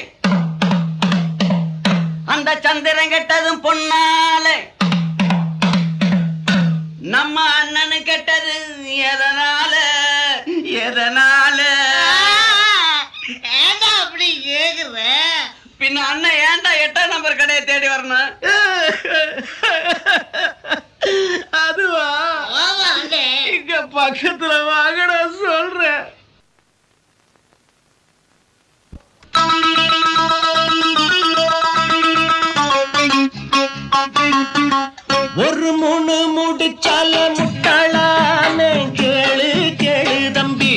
அந்த சந்திரன் கெட்டதும் பொன்னாலே, நம்ம அண்ணனு கெட்டது எதனால எதனால? ஏண்டா அப்படி கேக்குற? பின்ன அண்ணன் ஏண்டா 8ஆம் நம்பர் கடையை தேடி வரணும்? அதுவா இங்க பக்கத்துல வாங்கடா சொல்றேன். ஒரு மூணு முடிச்சால முட்டாளான கேளு கேளு தம்பி.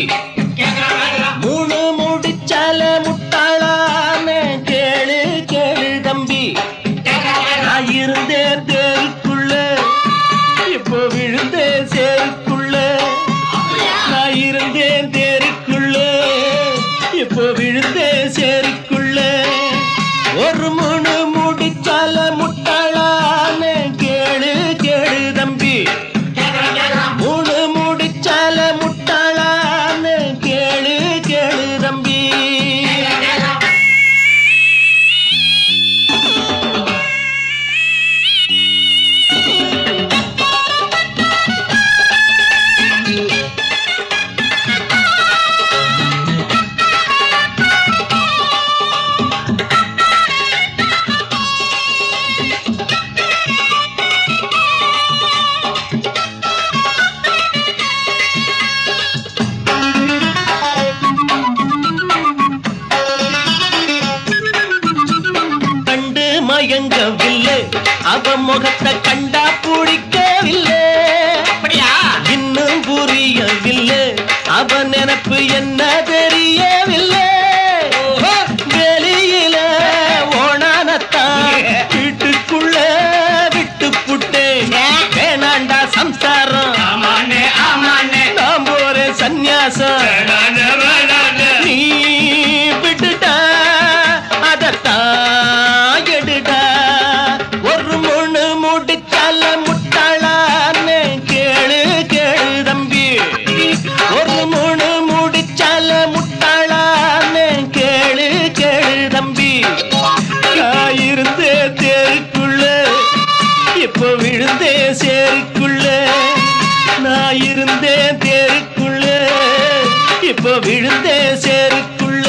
மூணு முடிச்சால முட்டாளான கேளு கேளு தம்பி. நான் இருந்தேன் தேருக்குள்ள, இப்போ விழுந்தேன் சேருக்குள்ள. நான் இருந்தேன் தேருக்குள்ள, இப்போ விழுந்தேன் சேருக்குள்ள. ஒரு மூணு முடிச்சால முட்டாளான கேளு கேளு தம்பி. முகத்தை கண்டா பிடிக்கவில்லை. அப்படியா? இன்னும் புரியவில்லை, அவன் நினைப்பு என்ன தெரியவில்லை. வெளியில ஓணானத்தான் வீட்டுக்குள்ள விட்டு புட்டேன். வேணாண்டா சம்சாரம், ஆமாண்ணே ஆமாண்ணே, நான் போறேன் சந்நியாசம். நீ விட்டுடா அதத்தான் எடுடா. ஒரு முழு முடிச்சால முட்டாளான்னு கேளு கேளு தம்பி. ஒரு முழு முடிச்சால முட்டாளான்னு கேளு கேளு தம்பி. நான் இருந்தே தேருக்குள்ள, இப்ப விழுந்தே சேருக்குள்ள. நான் இருந்தேன் தேருக்குள்ள, இப்ப விழுந்தே சேருக்குள்ள.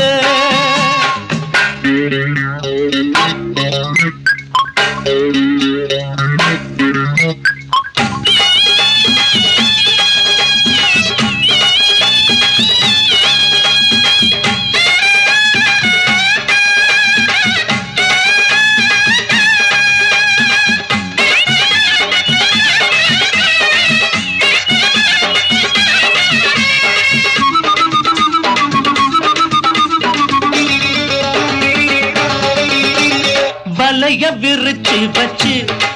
வலைய விரிச்சு வச்சு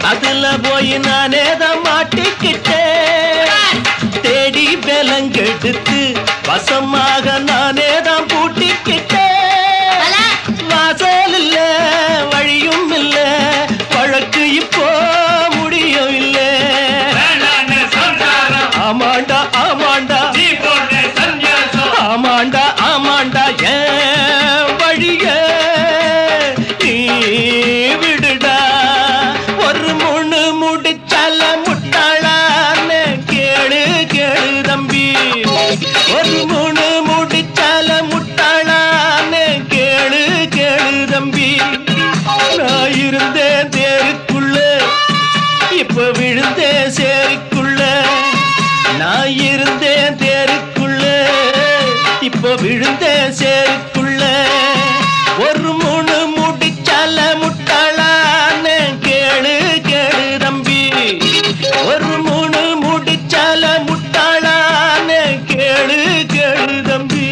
அதுல போய் நானே தான் மாட்டிக்கிட்டேன். தேடி விலங்கெடுத்து வசமாக நானே தான் பூட்டிக்கிட்டேன். வாசல் இல்ல வழியும் இல்ல, வழக்கு இப்போ முடியும் இல்ல. ஆமாண்டா ஆமாண்டா, ஆமாண்டா ஆமாண்டா, ஏன் வழிய நீ விடுடா. ஒரு முழு முடிச்சால முட்டாளான்னு கேளு கேளு தம்பி. ஒரு முழு முடிச்சால முட்டாளான்னு கேளு கேளு தம்பி. நான் இருந்தேன் தேருக்குள்ள, இப்ப விழுந்தேன் சேருக்குள்ள. நான் இருந்தேன் தேருக்குள்ள, இப்ப விழுந்தேன் சேருக்குள்ள. ஒரு முழு முடிச்சால முட்டாளான்னு கேளு கேளு தம்பி. ஒரு முழு முடிச்சால முட்டாளான்னு கேளு கேளு தம்பி.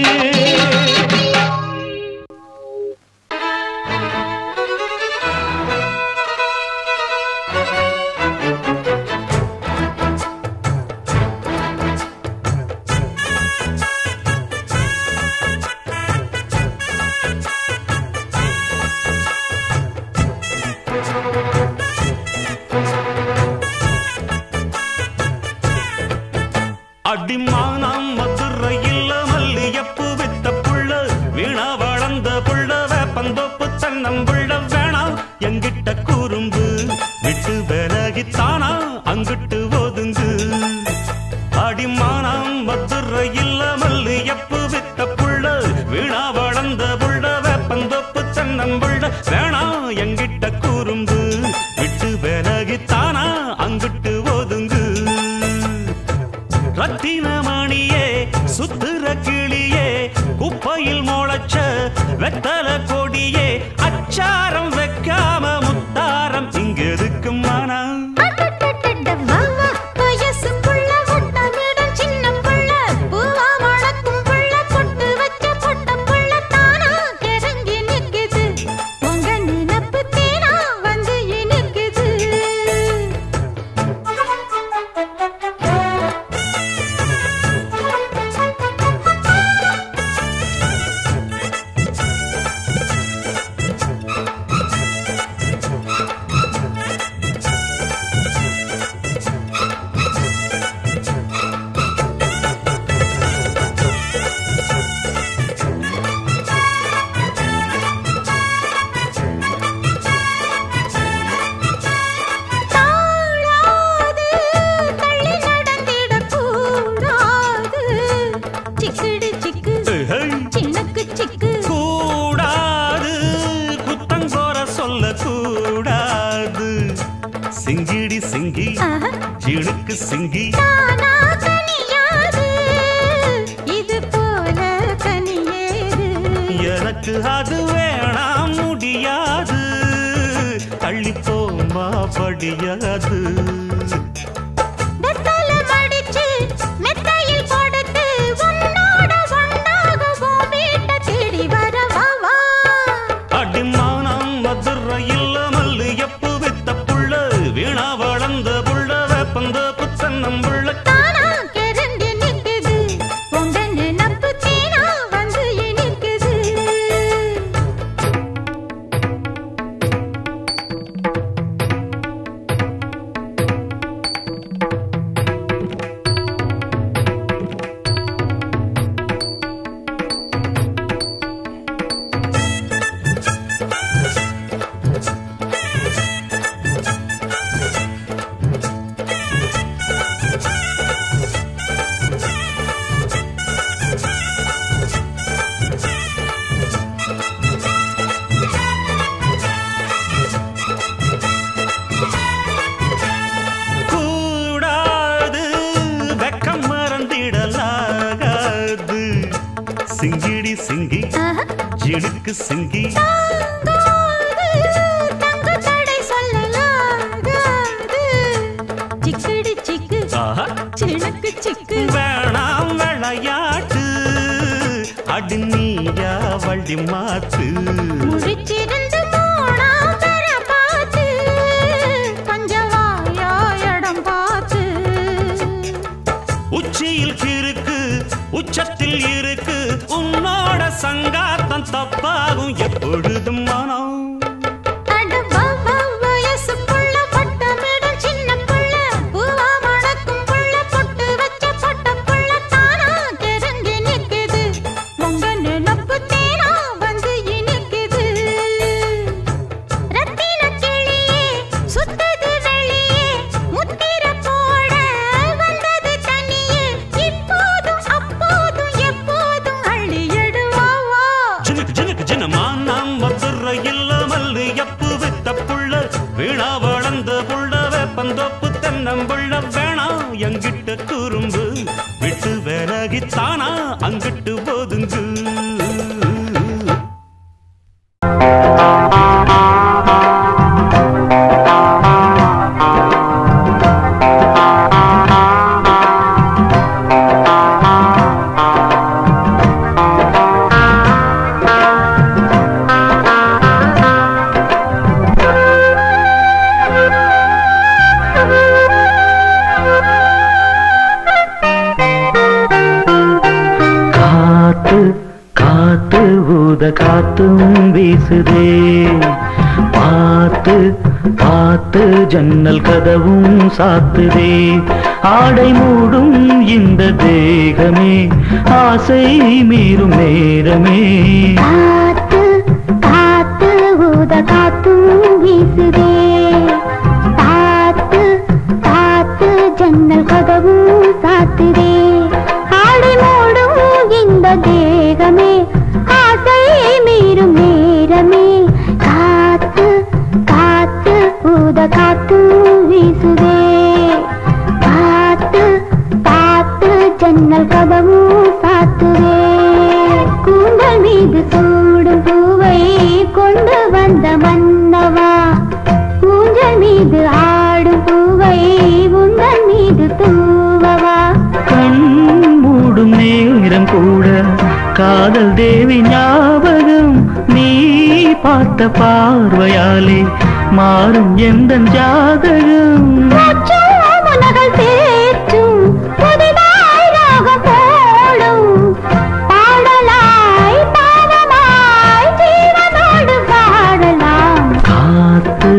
அடிமானம் மதுரையில் மல்லியப்பு வித்த புள்ள, வீணா வளர்ந்த புள்ள, வேப்பந்தோப்பு தென்னம்புள்ள. வேணாம் எங்கிட்ட குறும்பு, விட்டு விலகித்தானா அங்கிட்டு ஒதுங்கு. அடிமானம் மதுரையில் மல்லியப்பு வித்த புள்ள, வீணா வளர்ந்த புள்ள, வேப்பந்தோப்பு தென்னம்புள்ள. வேணாம் எங்கிட்ட குறும்பு, விட்டு விலகித்தானா அங்கிட்டு ஒதுங்கு. ரத்தினமணியே சுத்துற கிளியே, குப்பையில் முளைச்ச வெத்தல கொடியே, அச்சாரம் வைக்காம முத்தாரம் இங்க இருக்கு மனம். சிங்கிடி சிங்கி சிணுக்கு சிங்கி இது போல கனியேது எனக்கு அது வேணாம் முடியாது தள்ளிப்போமா படி முடியாது. அடிமானம் மதுரையில் மல்லு எப்பு வித்த புள்ள வீணா வளர்ந்த புள்ள வேப்பந்த புத்தன்னம் புள்ள சிங்கிடி சிங்கி ஜிடுக்கு சிங்கி சிக்கடி சிக்கு சினுக்கு சிக்கு வேணாம் விளையாட்டு அடி நீயா வண்டி மாத்து முடிச்சிருந்து போனா பெற பார்த்து பஞ்சவாயா இடம் பார்த்து உச்சியில் இருக்கு உச்சத்தில் இருக்கு உன்னோட சங்காத்தம் தப்பாகும் எப்பொழுதும் மனம் வீணா வளர்ந்த புள்ள வேப்பந்தோப்பு தென்னம்புள்ள வேணா எங்கிட்ட குறும்பு விட்டு விலகித்தானா அங்கிட்டு போதுங்கு காத்தும் வீசுதே பார்த்து பார்த்து ஜன்னல் கதவும் சாத்துதே ஆடை மூடும் இந்த தேகமே ஆசை மீறும் நேரமே காத்து காத்து ஊத காத்தும் வீசுதே பார்த்து பார்த்து ஜன்னல் கதவும் சாத்துதே ஆடை மூடும் இந்த தேகமே மீறும் நேரமே காத்து காத்து ஊத காத்து வீசுதே பார்த்து பார்த்து ஜன்னல் கதவும் சாத்துதே கூந்தல் மீது சூடும் பூவை கொண்டு வந்த மன்னவா ஊஞ்சல் மீது ஆடும் பூவை உந்தன் மீது தூவவா கண் மூடும் நேரம் கூட காதல் தேவி ஞாபகம் நீ பார்த்த பார்வையாலே மாறும் எந்த ஜாதகம் உலகள் தேற்றும் புதிதாய் ராகம் போடும் பாடலாய் பாவமாய் ஜீவனோடு பாடலாம் காத்து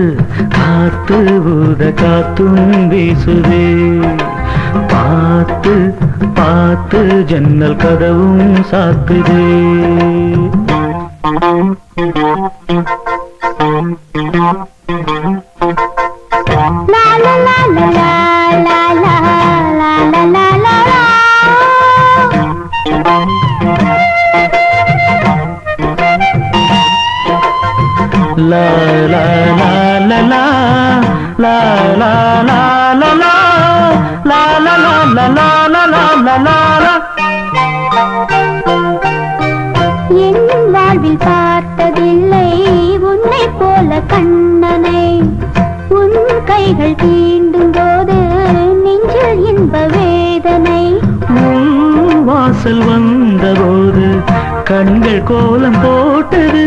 காத்து ஊத காத்தும் வீசுதே பார்த்து பார்த்து ஜன்னல் கதவும் சாத்துதே லா லா லா லா லா லா லா லா லா லா லா la la la la la la la la la la la la la la la la la la la என் வாழ்வில் பார்த்ததில்லை உன்னை போல கண்ணனை உன் கை கைகள் தீண்டும் போது நெஞ்சில் இன்ப வேதனை. வாசல் வந்தபோது கண்கள் கோலம் போட்டது.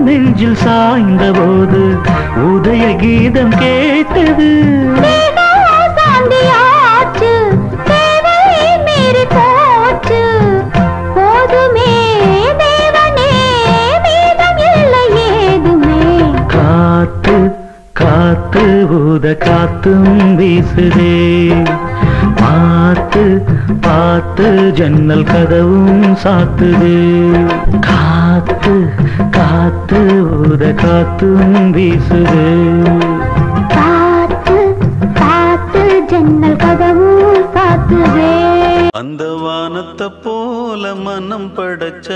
நெஞ்சில் சாய்ந்த போது உதய கீதம் கேட்டது. சாந்தியாச்சு தேவை மீறி போச்சு. போதுமே தேவனே மீதம் இல்லை ஏதுமே. காத்து காத்து ஊத காத்தும் வீசுதே. பார்த்து பார்த்து ஜன்னல் கதவும் சாத்துது. காத்து காத்து ஊத காத்தும் வீசுது. பார்த்து பார்த்து ஜன்னல் கதவும் சாத்துதே. அந்த வானத்தை போல மனம் படைச்ச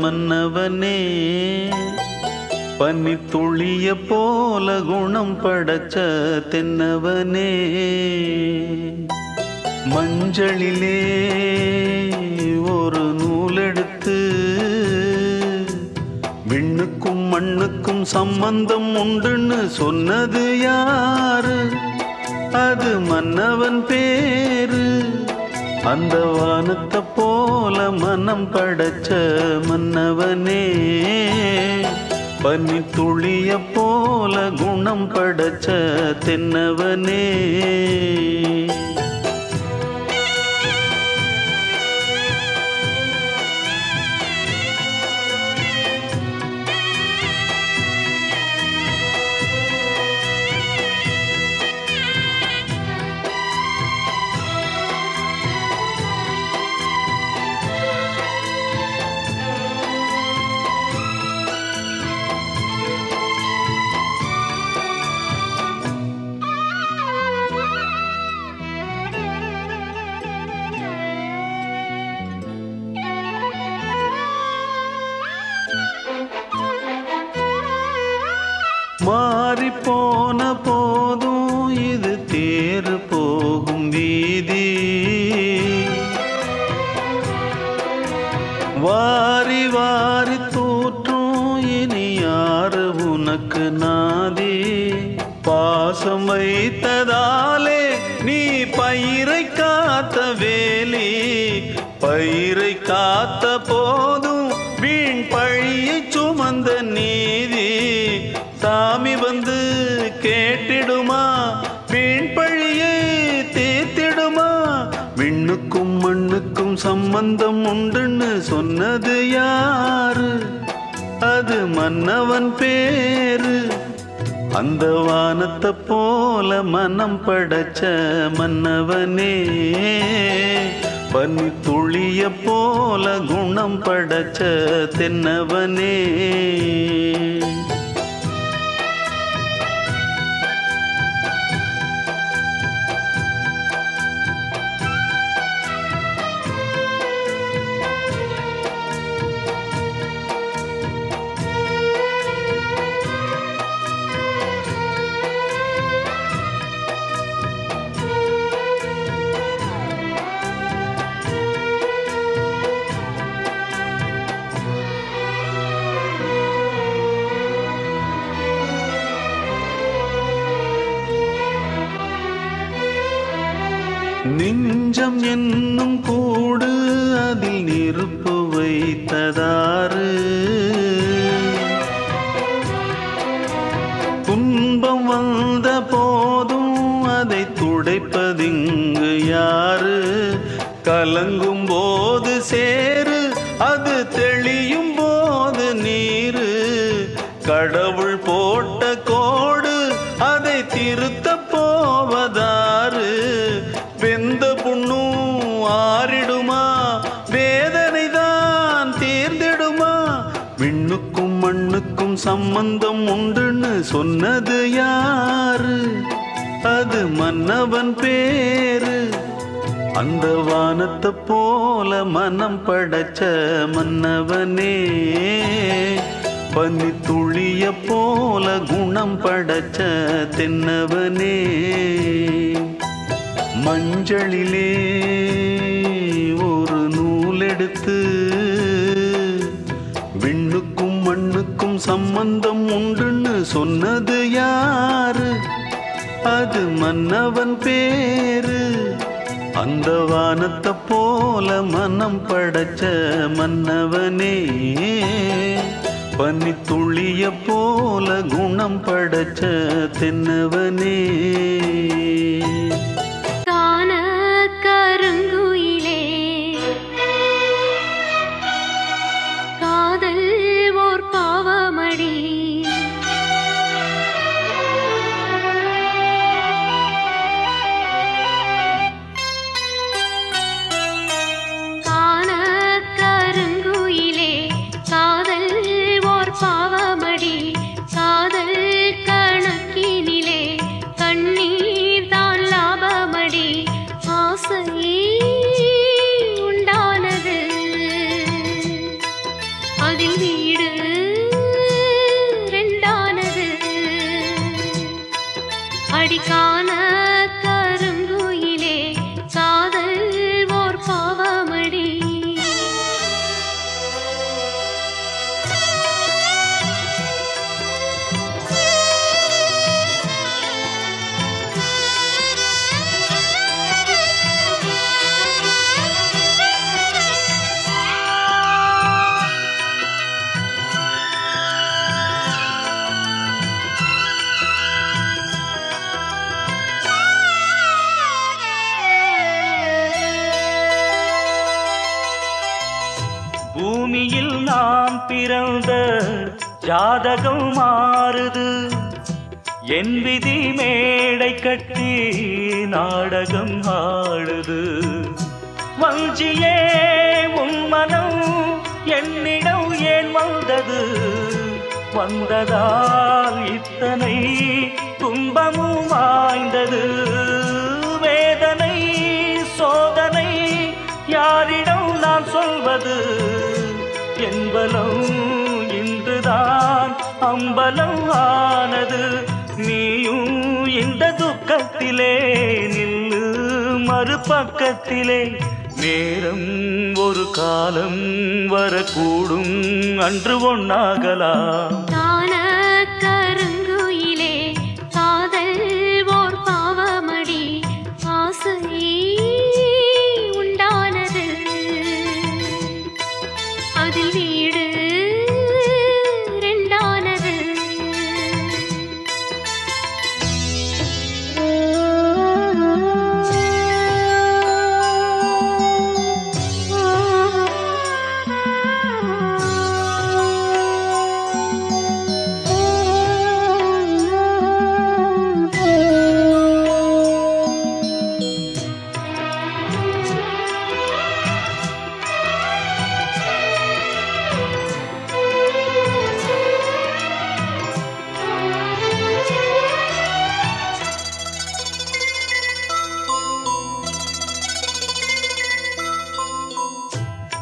மன்னவனே, பனி துளிய போல குணம் படைச்ச தென்னவனே, மஞ்சளிலே ஒரு நூலெடுத்து விண்ணுக்கும் மண்ணுக்கும் சம்பந்தம் உண்டுன்னு சொன்னது யாரு? அது மன்னவன் பேரு. அந்த வானத்தை போல மனம் படைச்ச மன்னவனே, பனி துளிய போல குணம் படைச்ச தென்னவனே. மாறி போன போதும் இது தேர் போகும் வீதி. வாரி வாரி தூற்றும் இனி யாரு உனக்கு நாதி? பாசம் வைத்ததாலே நீ பயிரை காத்த வேலி. பயிரை காத்த போதும் வீண் பழியை சுமந்த நீதி. சாமி வந்து கேட்டிடுமா? வீண் பழியை தீர்த்திடுமா? விண்ணுக்கும் மண்ணுக்கும் சம்பந்தம் உண்டுன்னு சொன்னது யாரு? அது மன்னவன் பேரு. அந்த வானத்தை போல மனம் படைச்ச மன்னவனே, பனி துளிய போல குணம் படைச்ச தென்னவனே. நெஞ்சம் என்னும் கூடு அதில் நெருப்பு வைத்ததாறு? துன்பம் வந்த போதும் அதை துடைப்பதிங்கு யாரு? கலங்கும் போது சேரு, அது தெளியும் போது நீரு. கடவுள் போட்ட கோடு அதை திருத்த போவதாரு? வெந்த புண்ணும் ஆறிடுமா? வேதனை தான் தீர்ந்திடுமா? விண்ணுக்கும் மண்ணுக்கும் சம்பந்தம் உண்டுன்னு சொன்னது யாரு? அது மன்னவன் பேரு. அந்த வானத்தை போல மனம் படைச்ச மன்னவனே, பனி துளிய போல குணம் படைச்ச தென்னவனே. மஞ்சளிலே ஒரு நூலெடுத்து விண்ணுக்கும் மண்ணுக்கும் சம்பந்தம் உண்டுன்னு சொன்னது யாரு? மன்னவன் பேரு அந்த வானத்தை போல மனம் படைச்ச மன்னவனே பனி துளிய போல குணம் படைச்ச தென்னவனே காண கருங்குயிலே காதல் ஓர் பாவமடி காண கருங்குயிலே காதல் ஓர் பாவமடி காதல் கணக்கினிலே கண்ணீர் தான் லாபமடி ஆசை உண்டானது அதில் வீடு ரெண்டானது அடிக்கான கருங்குயிலே காதல் ஓர் பாவமடி பூமியில் நாம் பிறந்த ஜாதகம் மாறுது என் விதி மேடை கட்டி நாடகம் ஆடுது வஞ்சியே உன் மனம் என்னிடம் ஏன் வந்தது வந்ததால் இத்தனை துன்பமும் வாய்ந்தது வேதனை சோதனை யாரிடம் நான் சொல்வது என்பலம் இன்றுதான் அம்பலம் ஆனது நீயும் இந்த துக்கத்திலே நில்லு மறுபக்கத்திலே நேரம் ஒரு காலம் வரக்கூடும் அன்று ஒன்னாகலாம் காண கருங்குயிலே காதல் ஓர் பாவமடி ஆசை உண்டானது அதில் வீடு ரெண்டானது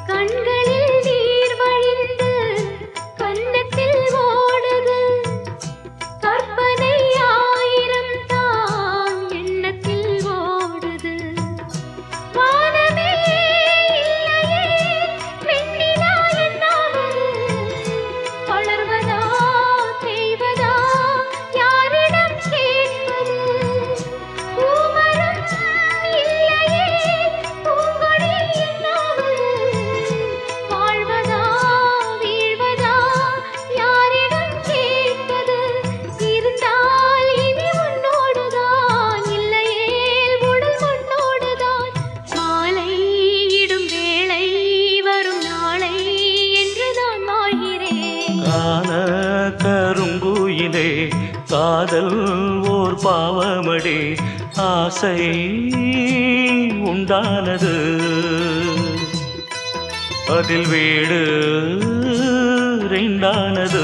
கண்களில் நீர் வழிந்து கன்னத்தில் ஓடுது கற்பனை ஆயிரம் தான் எண்ணத்தில் ஓடுது வானமே இல்லையே பெண்ணிலா என்னாவது வளர்வதா தேய்வதா யாரிடம் கேட்பது பூமரம் இல்லையே பூங்கொடி என்னாவது வாழ்வதா வீழ்வதா யாரிடம் கேட்பது இருந்தால் இனி உன்னோடுதான் இல்லையேல் உடல் மண்ணோடுதான் மாலை இடும் வேளை வரும் நாளை என்று நான் வாழ்கிறேன் காண கருங்குயிலே காதல் ஓர் பாவமடி ஆசை உண்டானது அதில் வீடு ரெண்டானது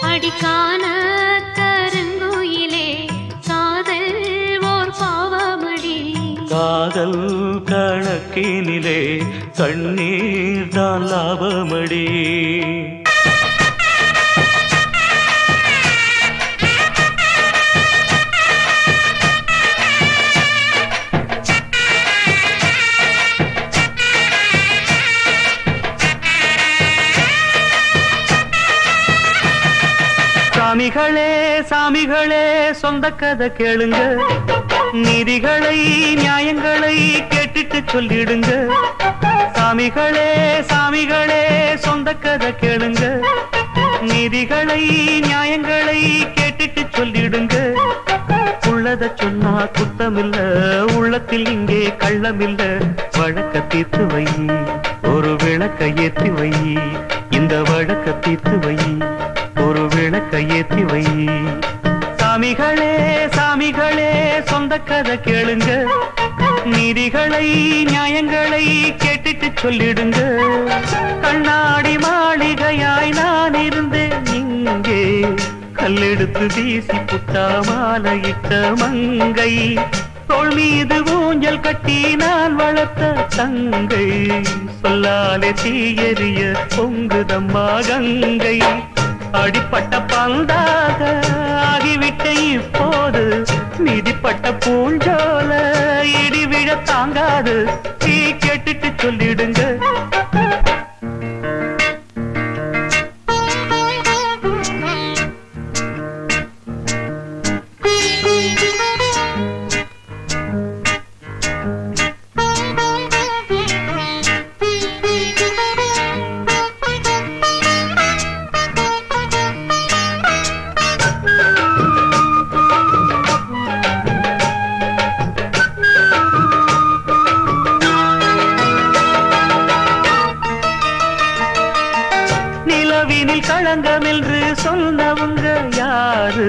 அடிக்கான கருங்குயிலே காதல் ஓர் பாவமடி காதல் கணக்கினிலே கண்ணீர் தான் லாபமடி சாமிகளே சாமிகளே சொந்த கதை கேளுங்க, நீதிகளை நியாயங்களை கேட்டுட்டு சொல்லிடுங்க. சாமிகளே சாமிகளே சொந்த கதை கேளுங்க, நீதிகளை நியாயங்களை கேட்டுட்டு சொல்லிடுங்க. உள்ளத சொன்னா குத்தமில்ல, உள்ளத்தில் இங்கே கள்ளமில்ல. வழக்க தீர்த்து வை, ஒரு விளக்க ஏற்றி வை. இந்த வழக்க தீர்த்து வை, ஒரு விளக்க ஏற்றி வை. சாமிகளே சாமிகளே சொந்த கதை கேளுங்க, நீதிகளை நியாயங்களை கேட்டுட்டு சொல்லிடுங்க. கண்ணாடி மாளிகையாய் நான் இருந்தேன் இங்கே, கல்லெடுத்து வீசி புட்டா மாலையிட்ட மங்கை. தோள் மீது ஊஞ்சல் கட்டி நான் வளர்த்த தங்கை, சொல்லாலே தீயறிய பொங்குதம்மா கங்கை. அடிப்பட்ட பந்தாக ஆகிவிட்ட இப்போது, மிதிப்பட்ட பூஞ்சோல இடி விழ தாங்காது. தீ கேட்டுட்டு சொல்லிடுங்க. களங்கம் என்று சொன்னவங்க யாரு?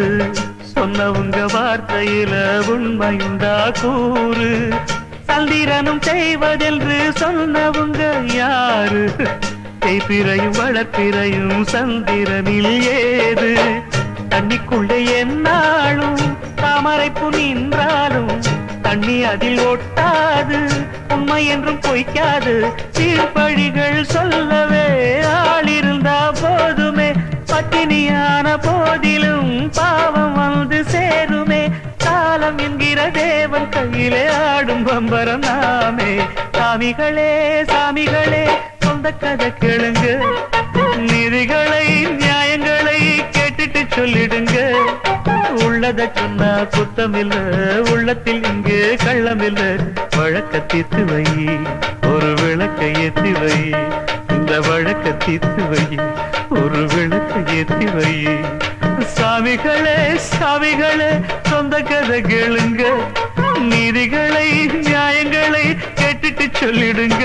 சொன்னவங்க வார்த்தையில உண்மையுண்டா கூறு? சந்திரனும் செய்வதென்று சொன்னவங்க யாரு? தேய்பிறையும் வளர்ப்பிறையும் சந்திரனில் ஏது? தண்ணிக்குள்ளே என்னாலும் தாமரைப்பு நின்றாலும் தண்ணி அதில் ஒட்டாது, உண்மை என்றும் பொய்க்காது. சீர்பழிகள் சொல்லவே ஆளிருந்தா போதுமே, பட்டினியான போதிலும் பாவம் வந்து சேருமே. காலம் என்கிற தேவன் கையிலே ஆடும் பம்பரம் நாமே. சாமிகளே சாமிகளே சொந்த கதை கேளுங்க, நீதிகளை நியாயங்களை கேட்டுட்டு சொல்லிடுங்க. உள்ளத சொன்னா குத்தமில்ல, உள்ளத்தில் இங்கே கள்ளமில்ல. வழக்க தீர்த்து வை, ஒரு விளக்க ஏற்றி வை. இந்த வழக்க தீர்த்து வை, ஒரு விளக்க ஏற்றி வை. சாமிகளே சாமிகளே சொந்த கதை கேளுங்க, நீதிகளை நியாயங்களை கேட்டுட்டு சொல்லிடுங்க.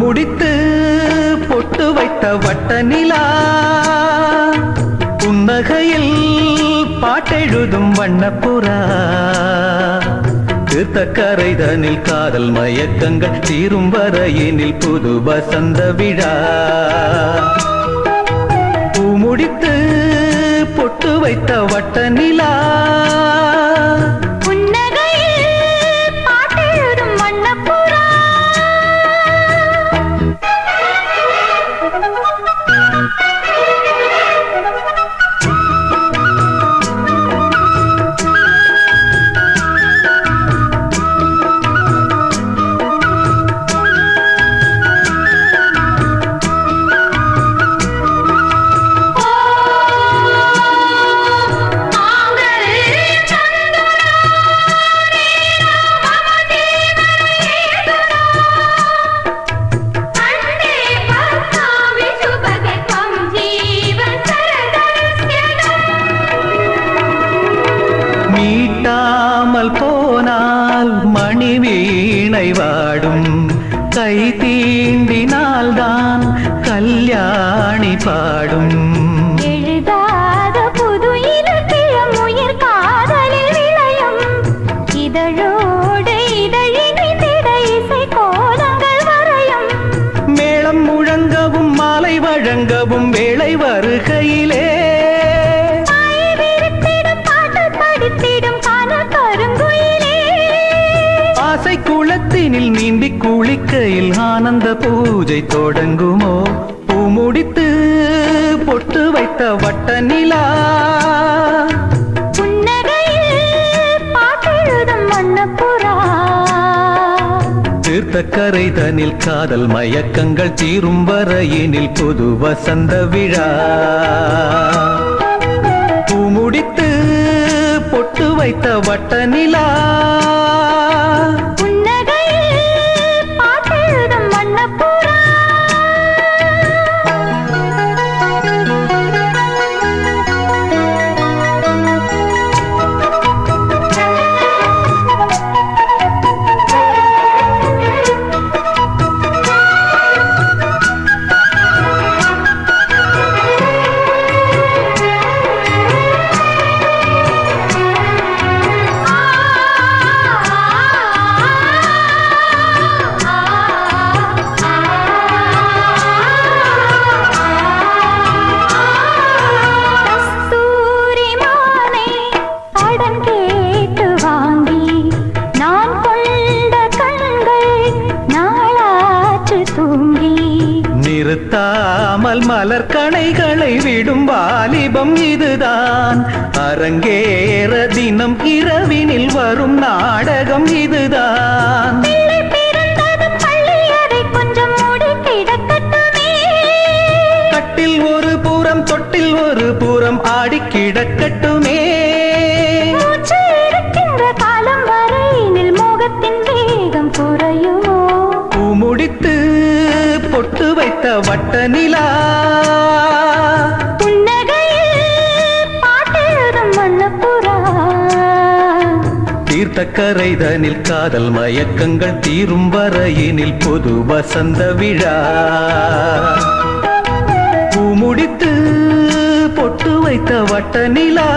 முடித்து பொட்டு வைத்த வட்ட நிலா, புன்னகையில் பாட்டெழுதும் வண்ணப்புறா. தீர்த்தக்கரைதனில் காதல் மயக்கங்கள் தீரும் வரையினில் புது வசந்த விழா. பூமுடித்து பொட்டு வைத்த வட்ட நிலா, மீட்டாமல் போனால் மணி வீணை வாடும், கை தீண்டினால்தான் கல்யாணி பாடும். எழுதாத புது இலக்கியம் உயிர் காதலில் விளையும், இதழோடு இதழினிட இசை கோலங்கள் வரையும். மேளம் முழங்கவும் மாலை வழங்கவும் வேளை வருகையிலே, ஆசை சீண்டி குளிக்கையில் ஆனந்த பூஜை தொடங்குமோ பூ முடித்து பொட்டு வைத்த வட்ட நிலா தீர்த்தக்கரை தனில் காதல் மயக்கங்கள் தீரும் வரையினில் புது வசந்த விழா பூ முடித்து பொட்டு வைத்த வட்ட நிலா நிறுத்தாமல் மலர் கணைகளை விடும் வாலிபம் இதுதான் அரங்கேற தினம் இரவினில் வரும் நாடகம் இதுதான் கட்டில் ஒரு புறம் தொட்டில் ஒரு புறம் ஆடி கிடக்கட்டுமே காலம் வரையினில் மோகத்தின் வேகம் குறையுமோ பூ முடித்து பொட்டு வைத்த வட்ட நிலா தீர்த்தக்கரை தனில் காதல் மயக்கங்கள் தீரும் வரையினில் பொது வசந்த விழா பூ முடித்து பொட்டு வைத்த வட்ட நிலா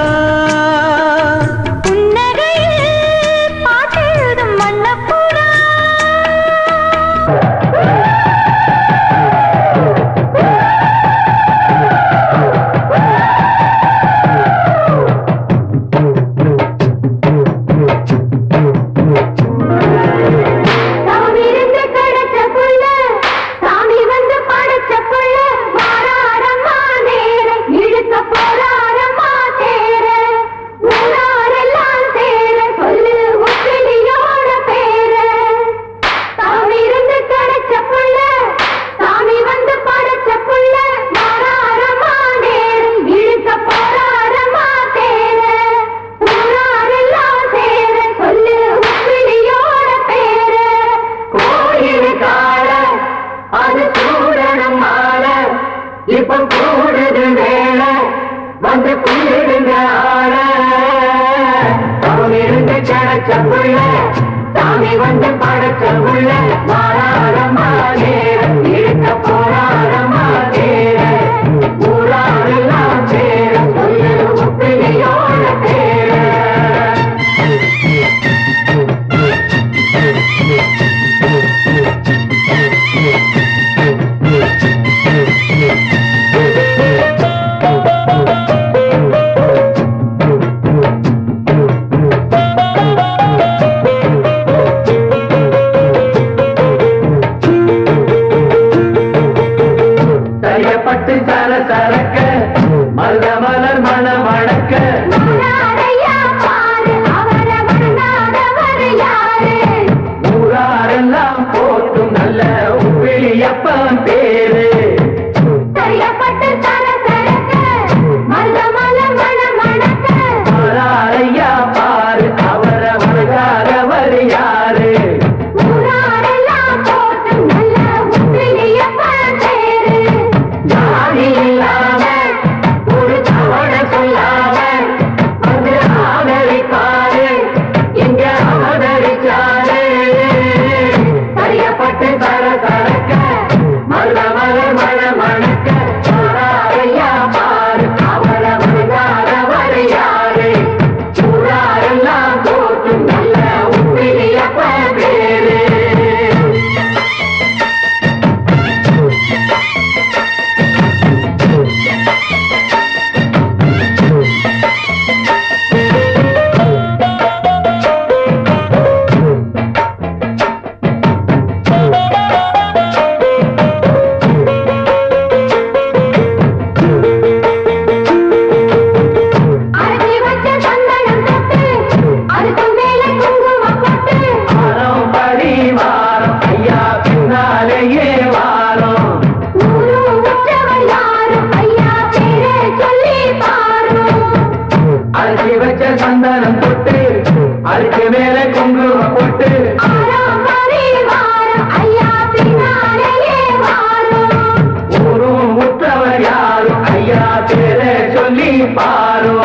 பாரோ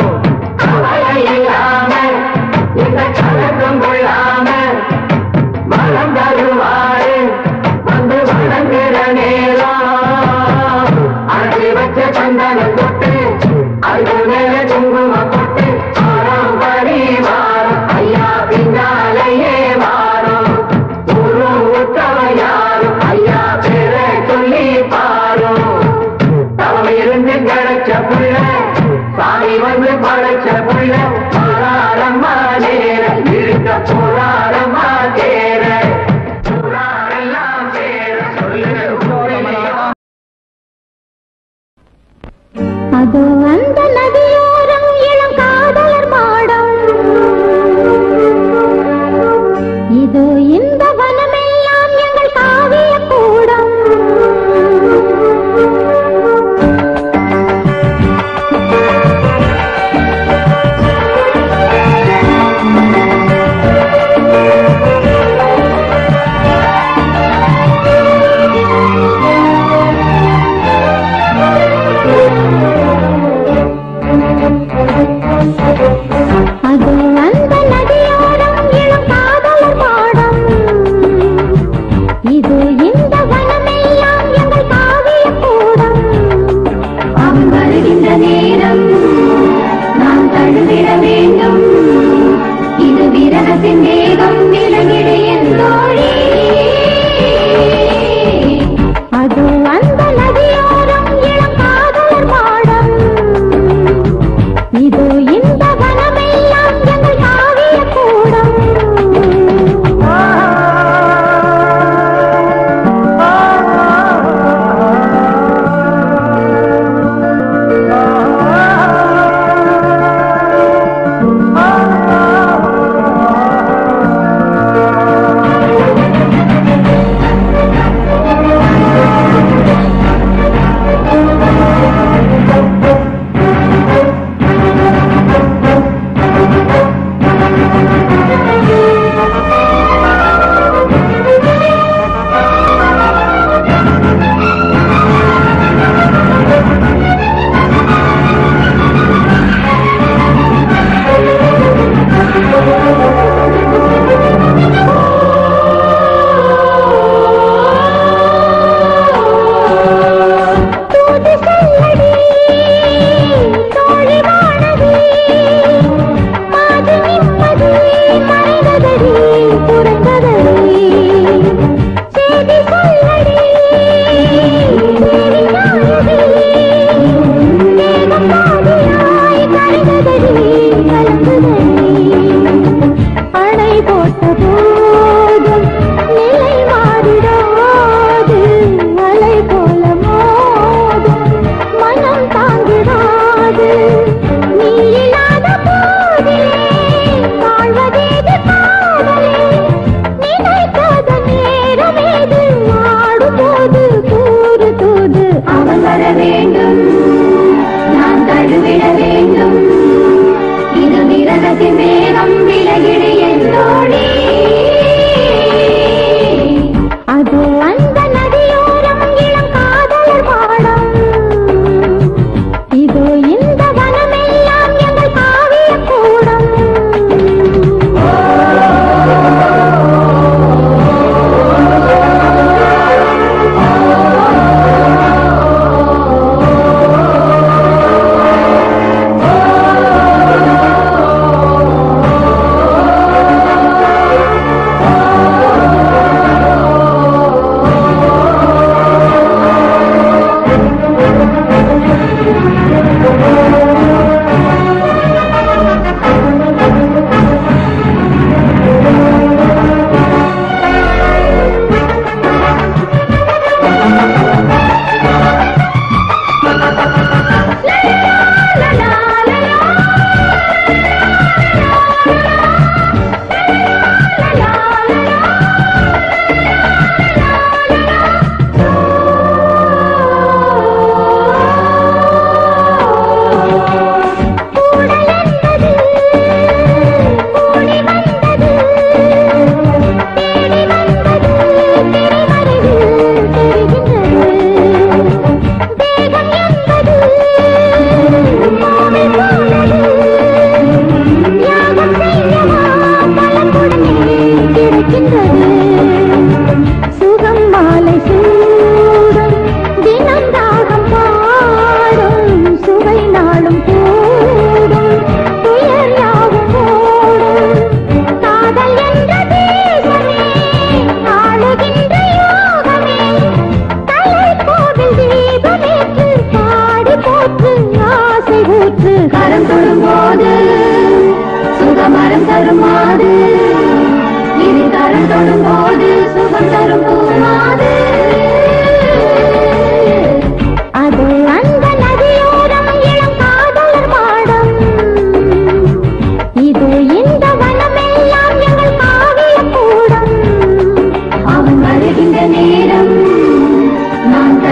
இல்லாம இந்த கணக்கம் கொள்ளாம மனம் தருவாரு வந்து வணங்குற நேரம் அழகி வச்ச சந்தனம் தொட்டு அது மேல குங்குமம் போட்டு ஆறாம் படி வாரம் ஐயா பின்னாலேயே வாரம் ஊரும் உத்தவ யாரும் ஐயா பேரை சொல்லி பாரோ தவம் இருந்து கிடைச்ச புள்ள சாமி வந்து படைச்ச புள்ள போராடம்மா நேர இருக்க போராடம்மா தேர போராடெல்லாம் சேர சொல்லு அதோ அந்த நதியோரம் இளம் காதலர் மாடம் இதோ இந்த வனமெல்லாம் எங்கள் காவிய கூடம்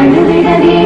தள்ளுவிடவே